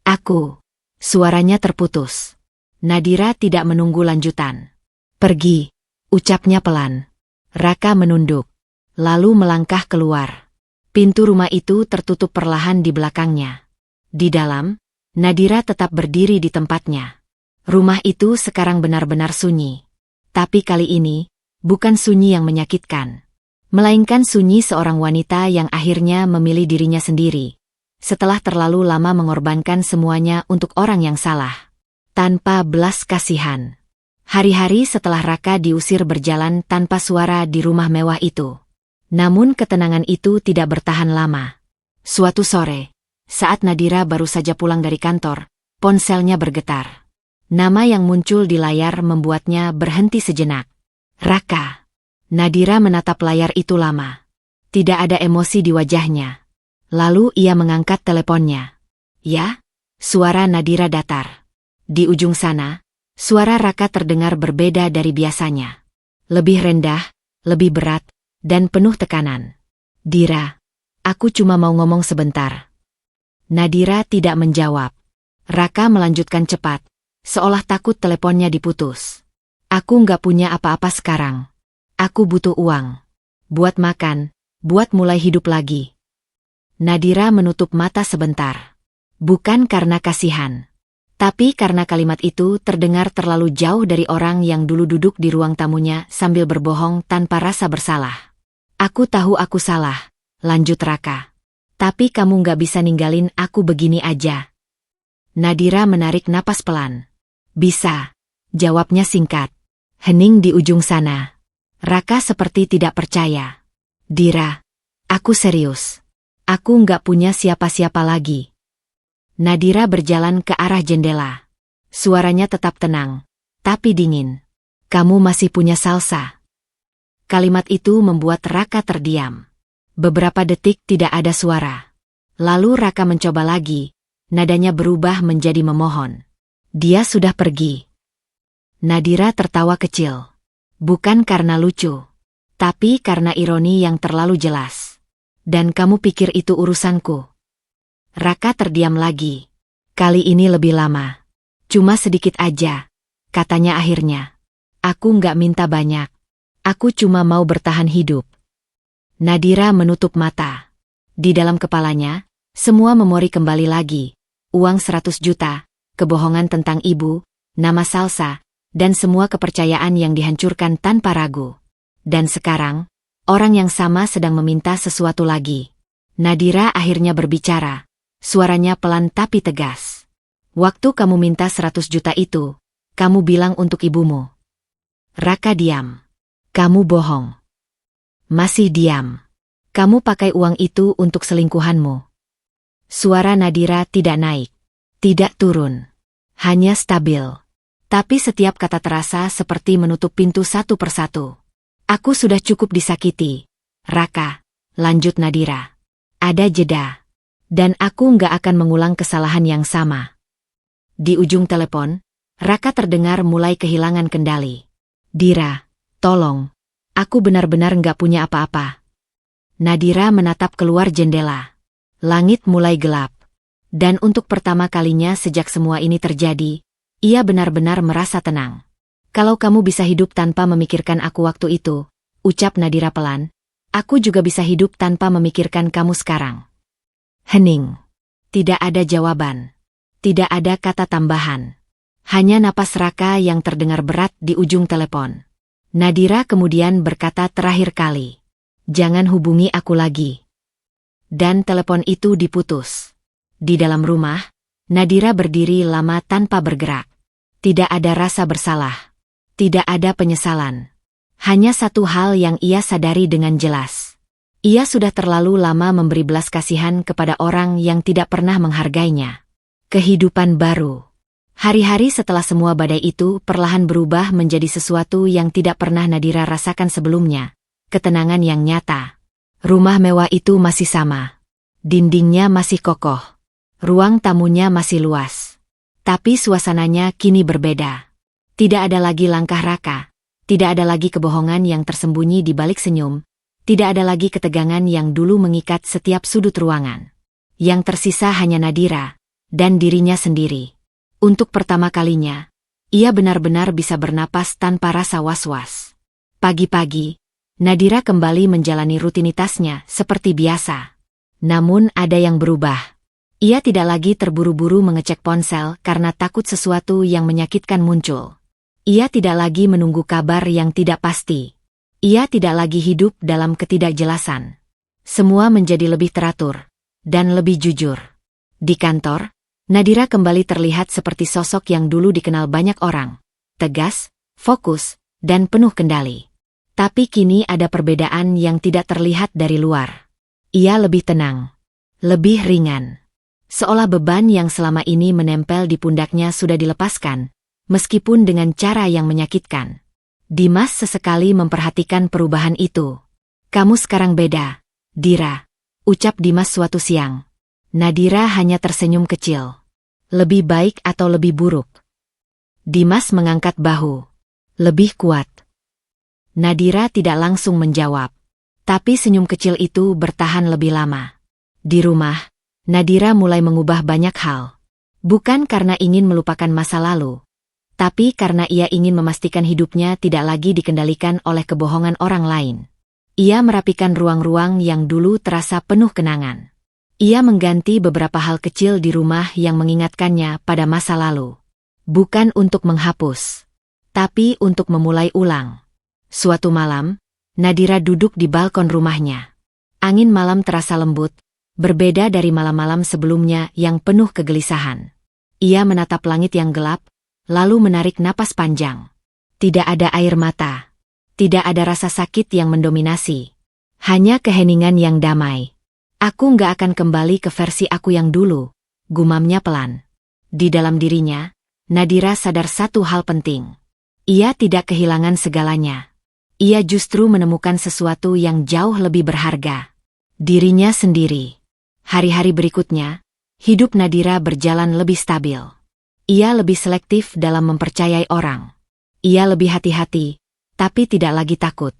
"Aku." Suaranya terputus. Nadira tidak menunggu lanjutan. "Pergi," ucapnya pelan. Raka menunduk, lalu melangkah keluar. Pintu rumah itu tertutup perlahan di belakangnya. Di dalam, Nadira tetap berdiri di tempatnya. Rumah itu sekarang benar-benar sunyi. Tapi kali ini, bukan sunyi yang menyakitkan. Melainkan sunyi seorang wanita yang akhirnya memilih dirinya sendiri. Setelah terlalu lama mengorbankan semuanya untuk orang yang salah. Tanpa belas kasihan. Hari-hari setelah Raka diusir berjalan tanpa suara di rumah mewah itu. Namun ketenangan itu tidak bertahan lama. Suatu sore, saat Nadira baru saja pulang dari kantor, ponselnya bergetar. Nama yang muncul di layar membuatnya berhenti sejenak. "Raka." Nadira menatap layar itu lama. Tidak ada emosi di wajahnya. Lalu ia mengangkat teleponnya. "Ya?" Suara Nadira datar. Di ujung sana, suara Raka terdengar berbeda dari biasanya. Lebih rendah, lebih berat, dan penuh tekanan. "Dira, aku cuma mau ngomong sebentar." Nadira tidak menjawab. Raka melanjutkan cepat, seolah takut teleponnya diputus. "Aku nggak punya apa-apa sekarang. Aku butuh uang. Buat makan, buat mulai hidup lagi." Nadira menutup mata sebentar. Bukan karena kasihan. Tapi karena kalimat itu terdengar terlalu jauh dari orang yang dulu duduk di ruang tamunya sambil berbohong tanpa rasa bersalah. "Aku tahu aku salah," lanjut Raka. "Tapi kamu nggak bisa ninggalin aku begini aja." Nadira menarik napas pelan. Bisa, jawabnya singkat. Hening di ujung sana. Raka seperti tidak percaya. Dira, aku serius. Aku nggak punya siapa-siapa lagi. Nadira berjalan ke arah jendela. Suaranya tetap tenang, tapi dingin. Kamu masih punya Salsa. Kalimat itu membuat Raka terdiam. Beberapa detik tidak ada suara. Lalu Raka mencoba lagi. Nadanya berubah menjadi memohon. Dia sudah pergi. Nadira tertawa kecil. Bukan karena lucu, tapi karena ironi yang terlalu jelas. Dan kamu pikir itu urusanku? Raka terdiam lagi. Kali ini lebih lama. Cuma sedikit aja, katanya akhirnya. Aku nggak minta banyak. Aku cuma mau bertahan hidup. Nadira menutup mata. Di dalam kepalanya, semua memori kembali lagi. Uang 100 juta, kebohongan tentang ibu, nama Salsa, dan semua kepercayaan yang dihancurkan tanpa ragu. Dan sekarang, orang yang sama sedang meminta sesuatu lagi. Nadira akhirnya berbicara. Suaranya pelan tapi tegas. Waktu kamu minta 100 juta itu, kamu bilang untuk ibumu. Raka diam. Kamu bohong. Masih diam. Kamu pakai uang itu untuk selingkuhanmu. Suara Nadira tidak naik, tidak turun, hanya stabil. Tapi setiap kata terasa seperti menutup pintu satu persatu. Aku sudah cukup disakiti, Raka, lanjut Nadira. Ada jeda. Dan aku nggak akan mengulang kesalahan yang sama. Di ujung telepon, Raka terdengar mulai kehilangan kendali. Dira, tolong. Aku benar-benar nggak punya apa-apa. Nadira menatap keluar jendela. Langit mulai gelap. Dan untuk pertama kalinya sejak semua ini terjadi, ia benar-benar merasa tenang. Kalau kamu bisa hidup tanpa memikirkan aku waktu itu, ucap Nadira pelan, aku juga bisa hidup tanpa memikirkan kamu sekarang. Hening. Tidak ada jawaban. Tidak ada kata tambahan. Hanya napas Raka yang terdengar berat di ujung telepon. Nadira kemudian berkata terakhir kali, jangan hubungi aku lagi. Dan telepon itu diputus. Di dalam rumah, Nadira berdiri lama tanpa bergerak. Tidak ada rasa bersalah. Tidak ada penyesalan. Hanya satu hal yang ia sadari dengan jelas. Ia sudah terlalu lama memberi belas kasihan kepada orang yang tidak pernah menghargainya. Kehidupan baru. Hari-hari setelah semua badai itu perlahan berubah menjadi sesuatu yang tidak pernah Nadira rasakan sebelumnya. Ketenangan yang nyata. Rumah mewah itu masih sama. Dindingnya masih kokoh. Ruang tamunya masih luas. Tapi suasananya kini berbeda. Tidak ada lagi langkah Raka. Tidak ada lagi kebohongan yang tersembunyi di balik senyum. Tidak ada lagi ketegangan yang dulu mengikat setiap sudut ruangan. Yang tersisa hanya Nadira dan dirinya sendiri. Untuk pertama kalinya, ia benar-benar bisa bernapas tanpa rasa was-was. Pagi-pagi, Nadira kembali menjalani rutinitasnya seperti biasa. Namun ada yang berubah. Ia tidak lagi terburu-buru mengecek ponsel karena takut sesuatu yang menyakitkan muncul. Ia tidak lagi menunggu kabar yang tidak pasti. Ia tidak lagi hidup dalam ketidakjelasan. Semua menjadi lebih teratur dan lebih jujur. Di kantor, Nadira kembali terlihat seperti sosok yang dulu dikenal banyak orang. Tegas, fokus, dan penuh kendali. Tapi kini ada perbedaan yang tidak terlihat dari luar. Ia lebih tenang. Lebih ringan. Seolah beban yang selama ini menempel di pundaknya sudah dilepaskan, meskipun dengan cara yang menyakitkan. Dimas sesekali memperhatikan perubahan itu. Kamu sekarang beda, Dira, ucap Dimas suatu siang. Nadira hanya tersenyum kecil. Lebih baik atau lebih buruk? Dimas mengangkat bahu. Lebih kuat. Nadira tidak langsung menjawab. Tapi senyum kecil itu bertahan lebih lama. Di rumah, Nadira mulai mengubah banyak hal. Bukan karena ingin melupakan masa lalu, tapi karena ia ingin memastikan hidupnya tidak lagi dikendalikan oleh kebohongan orang lain. Ia merapikan ruang-ruang yang dulu terasa penuh kenangan. Ia mengganti beberapa hal kecil di rumah yang mengingatkannya pada masa lalu. Bukan untuk menghapus, tapi untuk memulai ulang. Suatu malam, Nadira duduk di balkon rumahnya. Angin malam terasa lembut, berbeda dari malam-malam sebelumnya yang penuh kegelisahan. Ia menatap langit yang gelap, lalu menarik napas panjang. Tidak ada air mata. Tidak ada rasa sakit yang mendominasi. Hanya keheningan yang damai. Aku nggak akan kembali ke versi aku yang dulu, gumamnya pelan. Di dalam dirinya, Nadira sadar satu hal penting. Ia tidak kehilangan segalanya. Ia justru menemukan sesuatu yang jauh lebih berharga. Dirinya sendiri. Hari-hari berikutnya, hidup Nadira berjalan lebih stabil. Ia lebih selektif dalam mempercayai orang. Ia lebih hati-hati, tapi tidak lagi takut.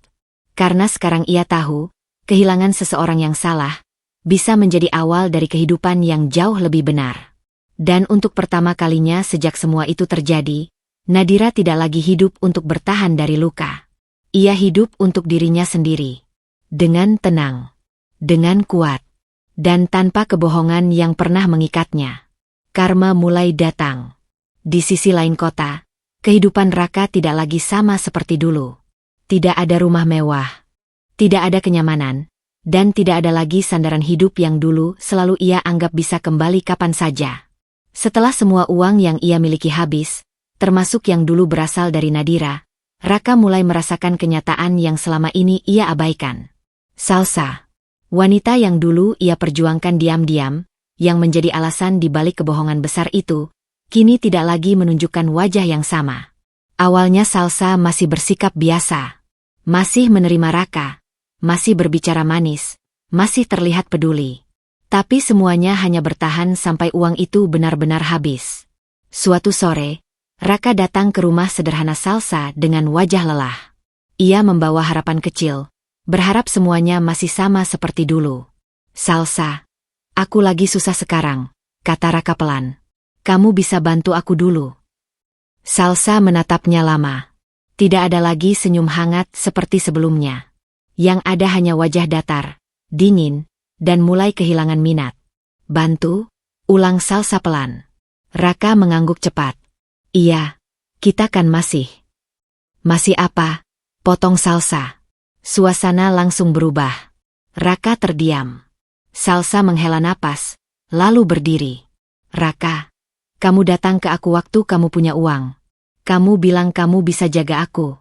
Karena sekarang ia tahu, kehilangan seseorang yang salah bisa menjadi awal dari kehidupan yang jauh lebih benar. Dan untuk pertama kalinya sejak semua itu terjadi, Nadira tidak lagi hidup untuk bertahan dari luka. Ia hidup untuk dirinya sendiri. Dengan tenang. Dengan kuat. Dan tanpa kebohongan yang pernah mengikatnya. Karma mulai datang. Di sisi lain kota, kehidupan Raka tidak lagi sama seperti dulu. Tidak ada rumah mewah. Tidak ada kenyamanan. Dan tidak ada lagi sandaran hidup yang dulu selalu ia anggap bisa kembali kapan saja. Setelah semua uang yang ia miliki habis, termasuk yang dulu berasal dari Nadira, Raka mulai merasakan kenyataan yang selama ini ia abaikan. Salsa. Wanita yang dulu ia perjuangkan diam-diam, yang menjadi alasan di balik kebohongan besar itu, kini tidak lagi menunjukkan wajah yang sama. Awalnya Salsa masih bersikap biasa. Masih menerima Raka. Masih berbicara manis, masih terlihat peduli. Tapi semuanya hanya bertahan sampai uang itu benar-benar habis. Suatu sore, Raka datang ke rumah sederhana Salsa dengan wajah lelah. Ia membawa harapan kecil, berharap semuanya masih sama seperti dulu. Salsa, aku lagi susah sekarang, kata Raka pelan. Kamu bisa bantu aku dulu? Salsa menatapnya lama. Tidak ada lagi senyum hangat seperti sebelumnya. Yang ada hanya wajah datar, dingin, dan mulai kehilangan minat. Bantu? Ulang Salsa pelan. Raka mengangguk cepat. Iya, kita kan masih. Masih apa? Potong Salsa. Suasana langsung berubah. Raka terdiam. Salsa menghela napas, lalu berdiri. Raka, kamu datang ke aku waktu kamu punya uang. Kamu bilang kamu bisa jaga aku.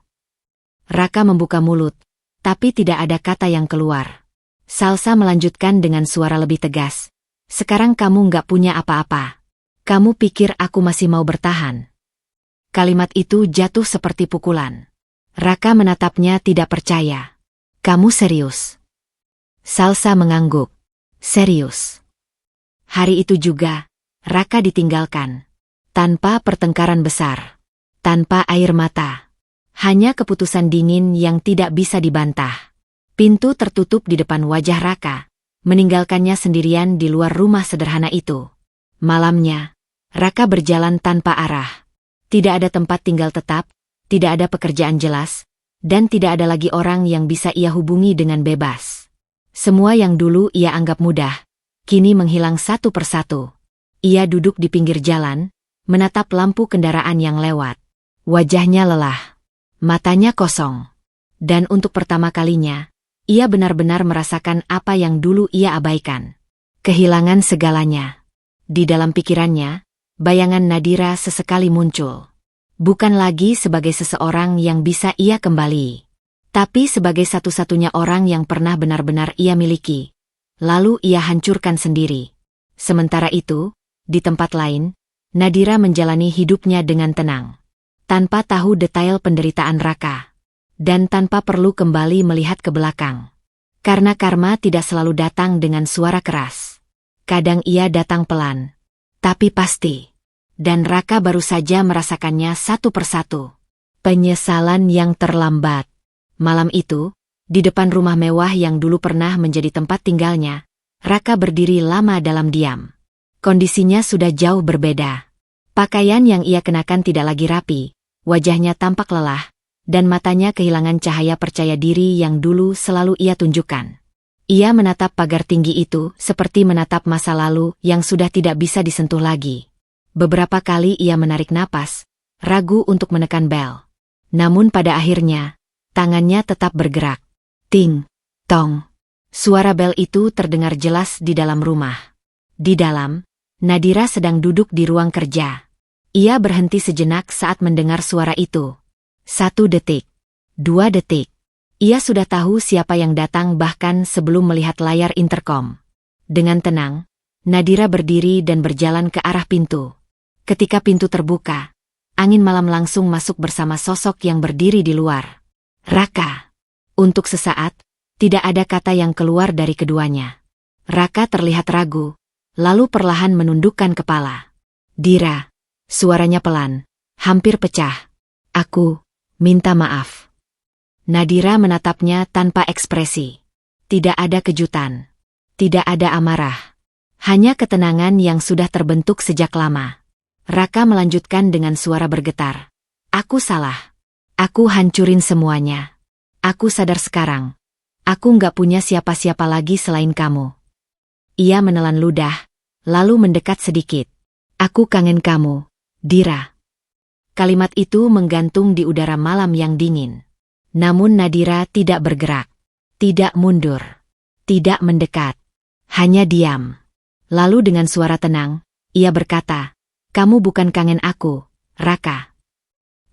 Raka membuka mulut. Tapi tidak ada kata yang keluar. Salsa melanjutkan dengan suara lebih tegas. Sekarang kamu nggak punya apa-apa. Kamu pikir aku masih mau bertahan? Kalimat itu jatuh seperti pukulan. Raka menatapnya tidak percaya. Kamu serius? Salsa mengangguk. Serius. Hari itu juga, Raka ditinggalkan. Tanpa pertengkaran besar. Tanpa air mata. Hanya keputusan dingin yang tidak bisa dibantah. Pintu tertutup di depan wajah Raka, meninggalkannya sendirian di luar rumah sederhana itu. Malamnya, Raka berjalan tanpa arah. Tidak ada tempat tinggal tetap, tidak ada pekerjaan jelas, dan tidak ada lagi orang yang bisa ia hubungi dengan bebas. Semua yang dulu ia anggap mudah, kini menghilang satu persatu. Ia duduk di pinggir jalan, menatap lampu kendaraan yang lewat. Wajahnya lelah. Matanya kosong. Dan untuk pertama kalinya, ia benar-benar merasakan apa yang dulu ia abaikan. Kehilangan segalanya. Di dalam pikirannya, bayangan Nadira sesekali muncul. Bukan lagi sebagai seseorang yang bisa ia kembali, tapi sebagai satu-satunya orang yang pernah benar-benar ia miliki. Lalu ia hancurkan sendiri. Sementara itu, di tempat lain, Nadira menjalani hidupnya dengan tenang. Tanpa tahu detail penderitaan Raka. Dan tanpa perlu kembali melihat ke belakang. Karena karma tidak selalu datang dengan suara keras. Kadang ia datang pelan. Tapi pasti. Dan Raka baru saja merasakannya satu persatu. Penyesalan yang terlambat. Malam itu, di depan rumah mewah yang dulu pernah menjadi tempat tinggalnya, Raka berdiri lama dalam diam. Kondisinya sudah jauh berbeda. Pakaian yang ia kenakan tidak lagi rapi. Wajahnya tampak lelah, dan matanya kehilangan cahaya percaya diri yang dulu selalu ia tunjukkan. Ia menatap pagar tinggi itu seperti menatap masa lalu yang sudah tidak bisa disentuh lagi. Beberapa kali ia menarik napas, ragu untuk menekan bel. Namun pada akhirnya, tangannya tetap bergerak. Ting, tong. Suara bel itu terdengar jelas di dalam rumah. Di dalam, Nadira sedang duduk di ruang kerja. Ia berhenti sejenak saat mendengar suara itu. 1 detik. 2 detik. Ia sudah tahu siapa yang datang bahkan sebelum melihat layar interkom. Dengan tenang, Nadira berdiri dan berjalan ke arah pintu. Ketika pintu terbuka, angin malam langsung masuk bersama sosok yang berdiri di luar. Raka. Untuk sesaat, tidak ada kata yang keluar dari keduanya. Raka terlihat ragu, lalu perlahan menundukkan kepala. Dira. Suaranya pelan, hampir pecah. Aku minta maaf. Nadira menatapnya tanpa ekspresi. Tidak ada kejutan. Tidak ada amarah. Hanya ketenangan yang sudah terbentuk sejak lama. Raka melanjutkan dengan suara bergetar. Aku salah. Aku hancurin semuanya. Aku sadar sekarang. Aku nggak punya siapa-siapa lagi selain kamu. Ia menelan ludah, lalu mendekat sedikit. Aku kangen kamu, Dira. Kalimat itu menggantung di udara malam yang dingin. Namun Nadira tidak bergerak. Tidak mundur. Tidak mendekat. Hanya diam. Lalu dengan suara tenang, ia berkata, kamu bukan kangen aku, Raka.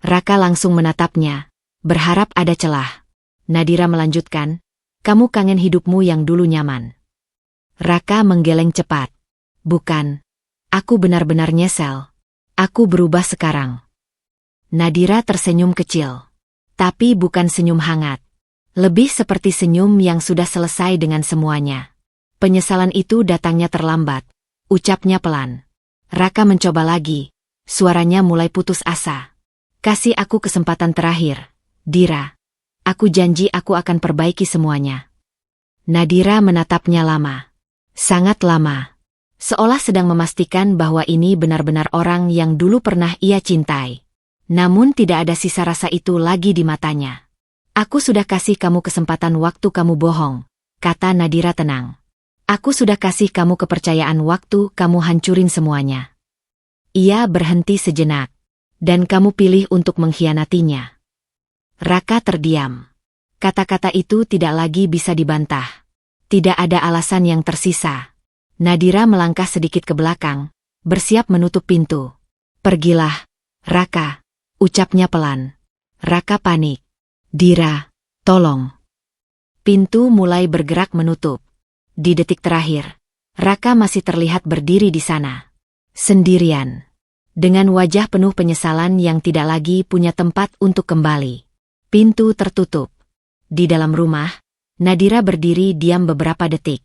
Raka langsung menatapnya, berharap ada celah. Nadira melanjutkan, kamu kangen hidupmu yang dulu nyaman. Raka menggeleng cepat. Bukan. Aku benar-benar nyesel. Aku berubah sekarang. Nadira tersenyum kecil. Tapi bukan senyum hangat. Lebih seperti senyum yang sudah selesai dengan semuanya. Penyesalan itu datangnya terlambat. Ucapnya pelan. Raka mencoba lagi. Suaranya mulai putus asa. Kasih aku kesempatan terakhir, Dira. Aku janji aku akan perbaiki semuanya. Nadira menatapnya lama. Sangat lama. Seolah sedang memastikan bahwa ini benar-benar orang yang dulu pernah ia cintai. Namun tidak ada sisa rasa itu lagi di matanya. Aku sudah kasih kamu kesempatan waktu kamu bohong, kata Nadira tenang. Aku sudah kasih kamu kepercayaan waktu kamu hancurin semuanya. Ia berhenti sejenak. Dan kamu pilih untuk mengkhianatinya. Raka terdiam. Kata-kata itu tidak lagi bisa dibantah. Tidak ada alasan yang tersisa. Nadira melangkah sedikit ke belakang, bersiap menutup pintu. Pergilah, Raka, ucapnya pelan. Raka panik. Dira, tolong. Pintu mulai bergerak menutup. Di detik terakhir, Raka masih terlihat berdiri di sana. Sendirian. Dengan wajah penuh penyesalan yang tidak lagi punya tempat untuk kembali. Pintu tertutup. Di dalam rumah, Nadira berdiri diam beberapa detik.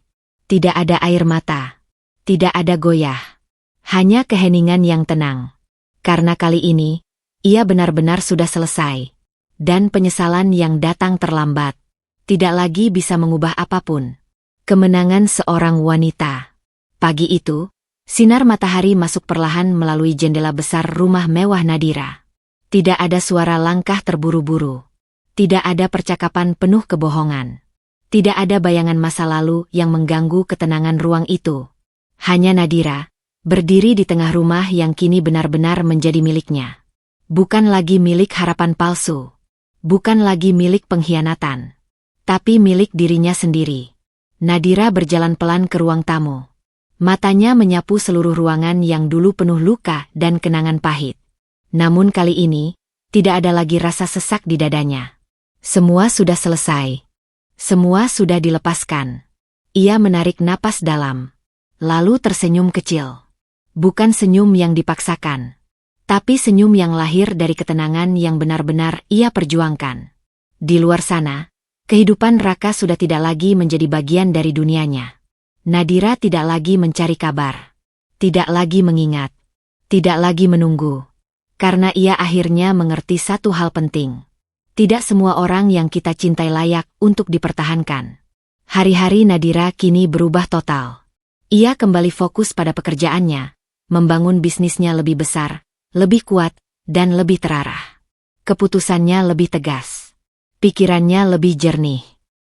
Tidak ada air mata. Tidak ada goyah. Hanya keheningan yang tenang. Karena kali ini, ia benar-benar sudah selesai. Dan penyesalan yang datang terlambat. Tidak lagi bisa mengubah apapun. Kemenangan seorang wanita. Pagi itu, sinar matahari masuk perlahan melalui jendela besar rumah mewah Nadira. Tidak ada suara langkah terburu-buru. Tidak ada percakapan penuh kebohongan. Tidak ada bayangan masa lalu yang mengganggu ketenangan ruang itu. Hanya Nadira, berdiri di tengah rumah yang kini benar-benar menjadi miliknya. Bukan lagi milik harapan palsu. Bukan lagi milik pengkhianatan. Tapi milik dirinya sendiri. Nadira berjalan pelan ke ruang tamu. Matanya menyapu seluruh ruangan yang dulu penuh luka dan kenangan pahit. Namun kali ini, tidak ada lagi rasa sesak di dadanya. Semua sudah selesai. Semua sudah dilepaskan. Ia menarik napas dalam. Lalu tersenyum kecil. Bukan senyum yang dipaksakan. Tapi senyum yang lahir dari ketenangan yang benar-benar ia perjuangkan. Di luar sana, kehidupan Raka sudah tidak lagi menjadi bagian dari dunianya. Nadira tidak lagi mencari kabar. Tidak lagi mengingat. Tidak lagi menunggu. Karena ia akhirnya mengerti satu hal penting. Tidak semua orang yang kita cintai layak untuk dipertahankan. Hari-hari Nadira kini berubah total. Ia kembali fokus pada pekerjaannya, membangun bisnisnya lebih besar, lebih kuat, dan lebih terarah. Keputusannya lebih tegas. Pikirannya lebih jernih.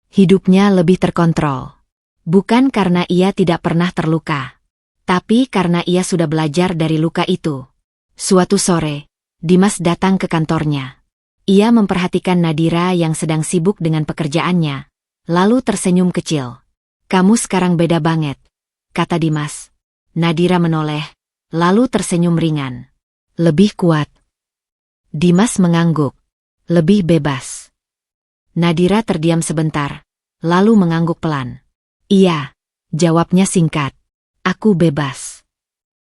Hidupnya lebih terkontrol. Bukan karena ia tidak pernah terluka, tapi karena ia sudah belajar dari luka itu. Suatu sore, Dimas datang ke kantornya. Ia memperhatikan Nadira yang sedang sibuk dengan pekerjaannya, lalu tersenyum kecil. Kamu sekarang beda banget, kata Dimas. Nadira menoleh, lalu tersenyum ringan. Lebih kuat. Dimas mengangguk. Lebih bebas. Nadira terdiam sebentar, lalu mengangguk pelan. Iya, jawabnya singkat. Aku bebas.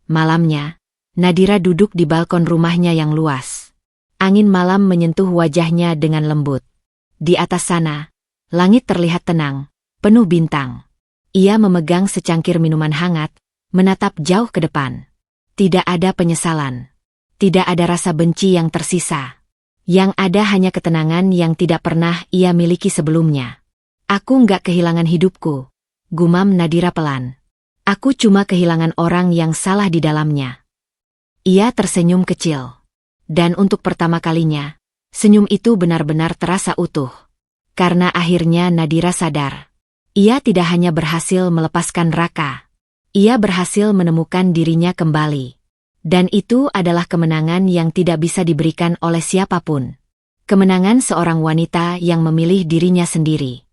Malamnya, Nadira duduk di balkon rumahnya yang luas. Angin malam menyentuh wajahnya dengan lembut. Di atas sana, langit terlihat tenang, penuh bintang. Ia memegang secangkir minuman hangat, menatap jauh ke depan. Tidak ada penyesalan. Tidak ada rasa benci yang tersisa. Yang ada hanya ketenangan yang tidak pernah ia miliki sebelumnya. Aku nggak kehilangan hidupku, gumam Nadira pelan. Aku cuma kehilangan orang yang salah di dalamnya. Ia tersenyum kecil. Dan untuk pertama kalinya, senyum itu benar-benar terasa utuh. Karena akhirnya Nadira sadar. Ia tidak hanya berhasil melepaskan Raka. Ia berhasil menemukan dirinya kembali. Dan itu adalah kemenangan yang tidak bisa diberikan oleh siapapun. Kemenangan seorang wanita yang memilih dirinya sendiri.